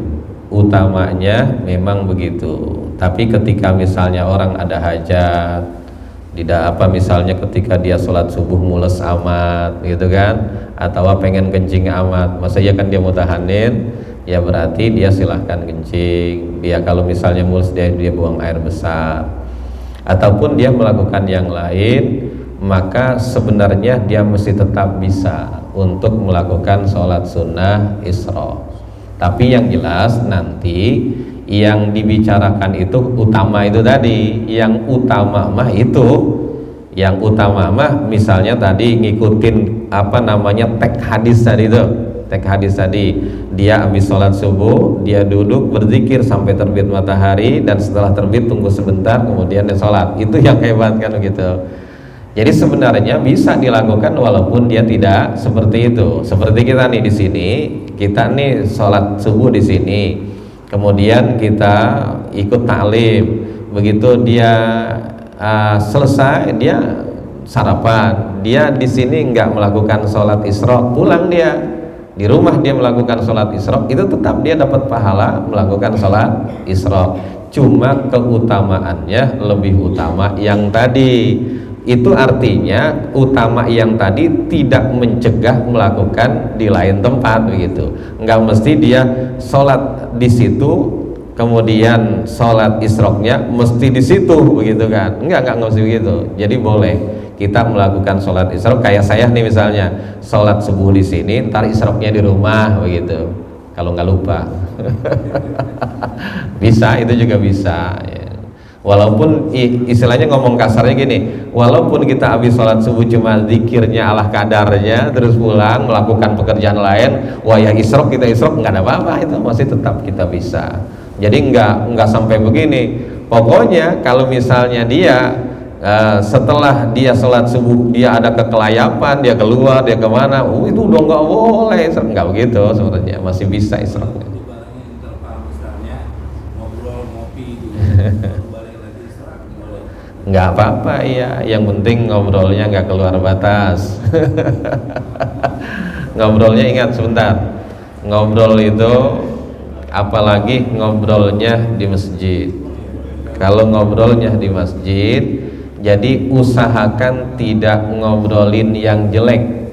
[SPEAKER 2] utamanya memang begitu. Tapi ketika misalnya orang ada hajat, tidak misalnya ketika dia sholat subuh mules amat gitu kan, atau pengen kencing amat, masa ya kan dia mutahanin, ya berarti dia silahkan kencing. Dia kalau misalnya mules dia buang air besar, ataupun dia melakukan yang lain, maka sebenarnya dia mesti tetap bisa untuk melakukan sholat sunnah isra. Tapi yang jelas nanti yang dibicarakan itu utama itu tadi, yang utama mah misalnya tadi ngikutin teks hadis tadi itu, teks hadis tadi, dia habis sholat subuh dia duduk berzikir sampai terbit matahari, dan setelah terbit tunggu sebentar kemudian dia sholat. Itu yang hebat kan begitu. Jadi sebenarnya bisa dilakukan walaupun dia tidak seperti itu. Seperti kita nih di sini, kita nih sholat subuh di sini, kemudian kita ikut ta'lim. Begitu dia selesai, dia sarapan. Dia di sini nggak melakukan sholat isra, pulang dia di rumah dia melakukan sholat isyraq, itu tetap dia dapat pahala melakukan sholat isyraq. Cuma keutamaannya lebih utama yang tadi. Itu artinya utama yang tadi tidak mencegah melakukan di lain tempat begitu. Enggak mesti dia sholat di situ kemudian sholat isyraqnya mesti di situ begitu kan? Enggak mesti begitu. Jadi boleh kita melakukan sholat isyraq, kayak saya nih misalnya sholat subuh di sini, ntar isyraqnya di rumah begitu. Kalau nggak lupa, bisa, itu juga bisa. Ya. Walaupun istilahnya ngomong kasarnya gini, walaupun kita habis sholat subuh cuma zikirnya ala kadarnya, terus pulang melakukan pekerjaan lain, wah ya isyraq kita isyraq nggak ada apa-apa, itu masih tetap kita bisa. Jadi nggak sampai begini. Pokoknya kalau misalnya dia setelah dia sholat subuh dia ada kekelayapan, dia keluar, dia kemana, itu udah nggak boleh, nggak begitu sebenarnya, masih bisa isyraqnya. Nggak apa-apa, iya, yang penting ngobrolnya nggak keluar batas. Ngobrolnya, ingat sebentar, ngobrol itu apalagi ngobrolnya di masjid. Kalau ngobrolnya di masjid, jadi usahakan tidak ngobrolin yang jelek.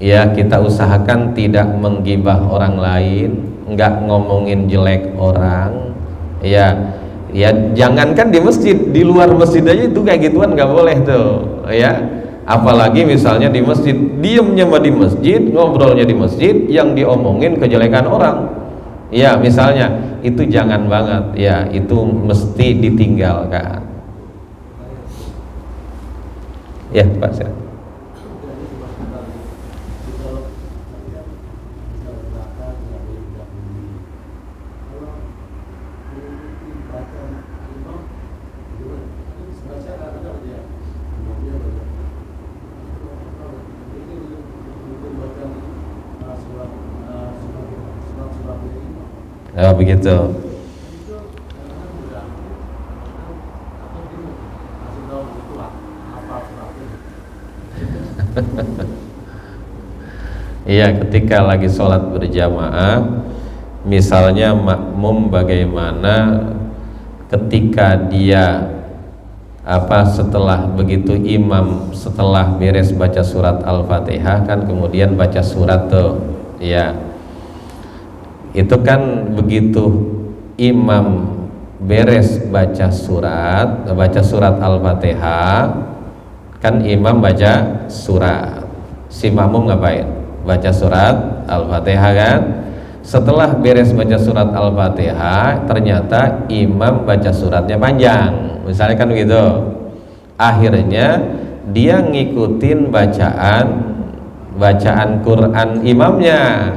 [SPEAKER 2] Ya, kita usahakan tidak menggibah orang lain, nggak ngomongin jelek orang. Ya, jangankan di masjid, di luar masjid aja itu kayak gituan nggak boleh tuh. Ya, apalagi misalnya di masjid, diemnya mah di masjid, ngobrolnya di masjid, yang diomongin kejelekan orang. Ya, misalnya itu jangan banget. Ya, itu mesti ditinggalkan. Ya, Pak. Oh, begitu. Iya, ketika lagi sholat berjamaah, misalnya makmum bagaimana ketika dia setelah begitu imam setelah beres baca surat Al-Fatihah kan kemudian baca surat tuh, ya. Itu kan begitu imam beres baca surat Al-Fatihah, kan imam baca surat, si makmum ngapain? Baca surat Al-Fatihah kan. Setelah beres baca surat Al-Fatihah, ternyata imam baca suratnya panjang, misalnya kan begitu. Akhirnya dia ngikutin bacaan Quran imamnya.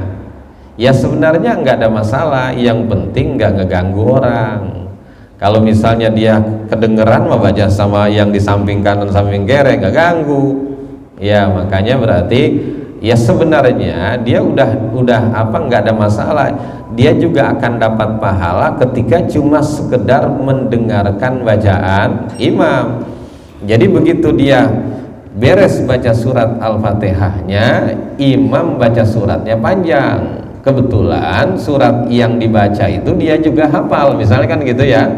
[SPEAKER 2] Ya sebenarnya nggak ada masalah, yang penting nggak ngeganggu orang. Kalau misalnya dia kedengeran mau baca sama yang di samping kanan samping kiri, nggak ganggu. Ya makanya berarti ya sebenarnya dia udah nggak ada masalah. Dia juga akan dapat pahala ketika cuma sekedar mendengarkan bacaan imam. Jadi begitu dia beres baca surat Al-Fatihahnya, imam baca suratnya panjang. Kebetulan surat yang dibaca itu dia juga hafal, misalnya kan gitu ya.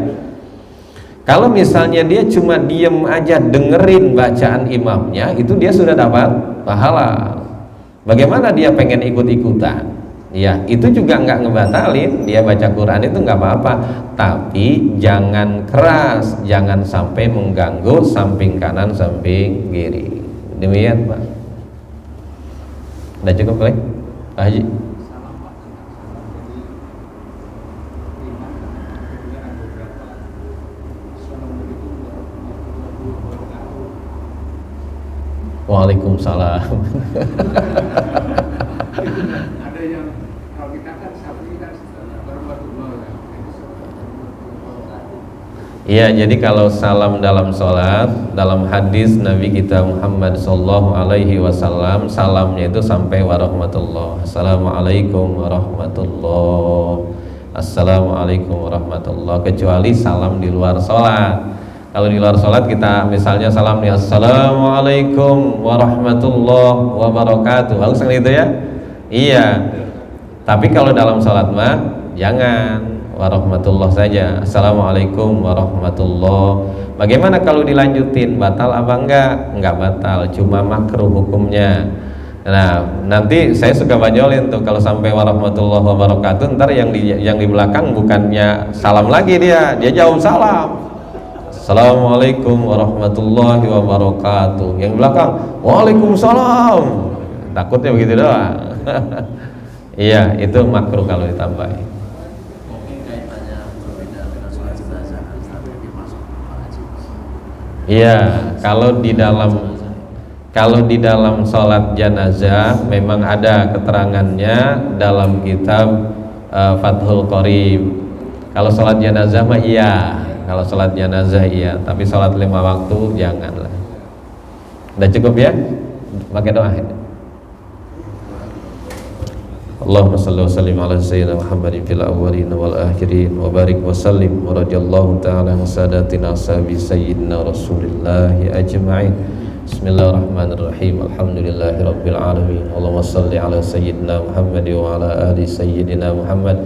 [SPEAKER 2] Kalau misalnya dia cuma diem aja dengerin bacaan imamnya, itu dia sudah dapat pahala. Bagaimana dia pengen ikut-ikutan? Ya, itu juga nggak ngebatalin dia baca Quran, itu nggak apa-apa. Tapi jangan keras, jangan sampai mengganggu samping kanan, samping kiri. Demikian, Pak. Udah cukup, Pak Haji? Waalaikumsalam.
[SPEAKER 4] Ada yang kalau kita kan satu ini kan warahmatullah.
[SPEAKER 2] Iya, jadi kalau salam dalam sholat, dalam hadis Nabi kita Muhammad sallallahu alaihi wasallam, salamnya itu sampai warahmatullah. Assalamualaikum warahmatullah. Assalamualaikum warahmatullah. Kecuali salam di luar sholat. Kalau di luar sholat kita misalnya salam nih, Assalamualaikum warahmatullahi wabarakatuh, bagus kan itu ya? Iya. Tapi kalau dalam sholat mah jangan warahmatullah saja. Assalamualaikum warahmatullah. Bagaimana kalau dilanjutin? Batal apa enggak? Enggak batal, cuma makruh hukumnya. Nah, nanti saya suka banyolin tuh kalau sampai warahmatullahi wabarakatuh, ntar yang di belakang bukannya salam lagi, dia jawab salam. Assalamualaikum warahmatullahi wabarakatuh. Yang belakang, waalaikumsalam. Takutnya begitu doang. Iya, itu makruh kalau ditambahin.
[SPEAKER 5] Mungkin kaitannya berbeda dengan sholat jenazah tapi dimasuk haji.
[SPEAKER 2] Iya, kalau di dalam sholat jenazah memang ada keterangannya dalam kitab Fathul Qorib. Kalau sholat jenazah mah iya, kalau sholat jenazah iya, tapi sholat 5 waktu janganlah. Udah cukup ya? Pakai doa. Allahumma salli wa sallim ala sayyidina Muhammadin fil awwalin wal akhirin wa barik wa sallim wa radiyallahu ta'ala an sadatina ashabi sayyidina Rasulillahi ajma'in. Bismillahirrahmanirrahim. Alhamdulillahi rabbil alamin. Allahumma salli ala sayyidina Muhammad wa ala ali sayyidina Muhammad.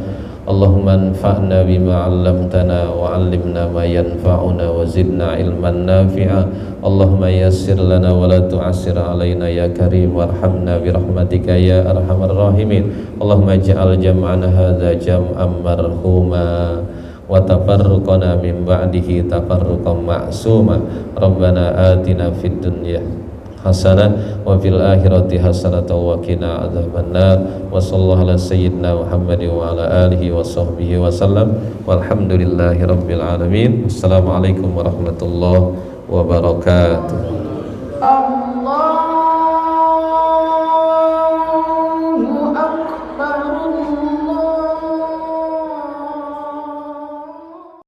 [SPEAKER 2] Allahumma anfa'na bima 'allamtana wa 'allimna ma yanfa'una wa zidna ilman nafi'a. Allahumma yassir lana wa la tu'assir alaina ya karim warhamna bi rahmatika ya arhamar rahimin. Allahumma ij'al jam'ana hadza jam'an marhuma wa tafarruqana min ba'dihi tafarruqan ma'suma. Rabbana atina fid dunya hasanah wa fil akhirati hasanah wa qina adzabannar. Wa sallallahu ala sayyidina Muhammad wa ala alihi wa sahbihi wa sallam. Walhamdulillahi rabbil alamin. Assalamualaikum warahmatullahi wabarakatuh.
[SPEAKER 1] Allah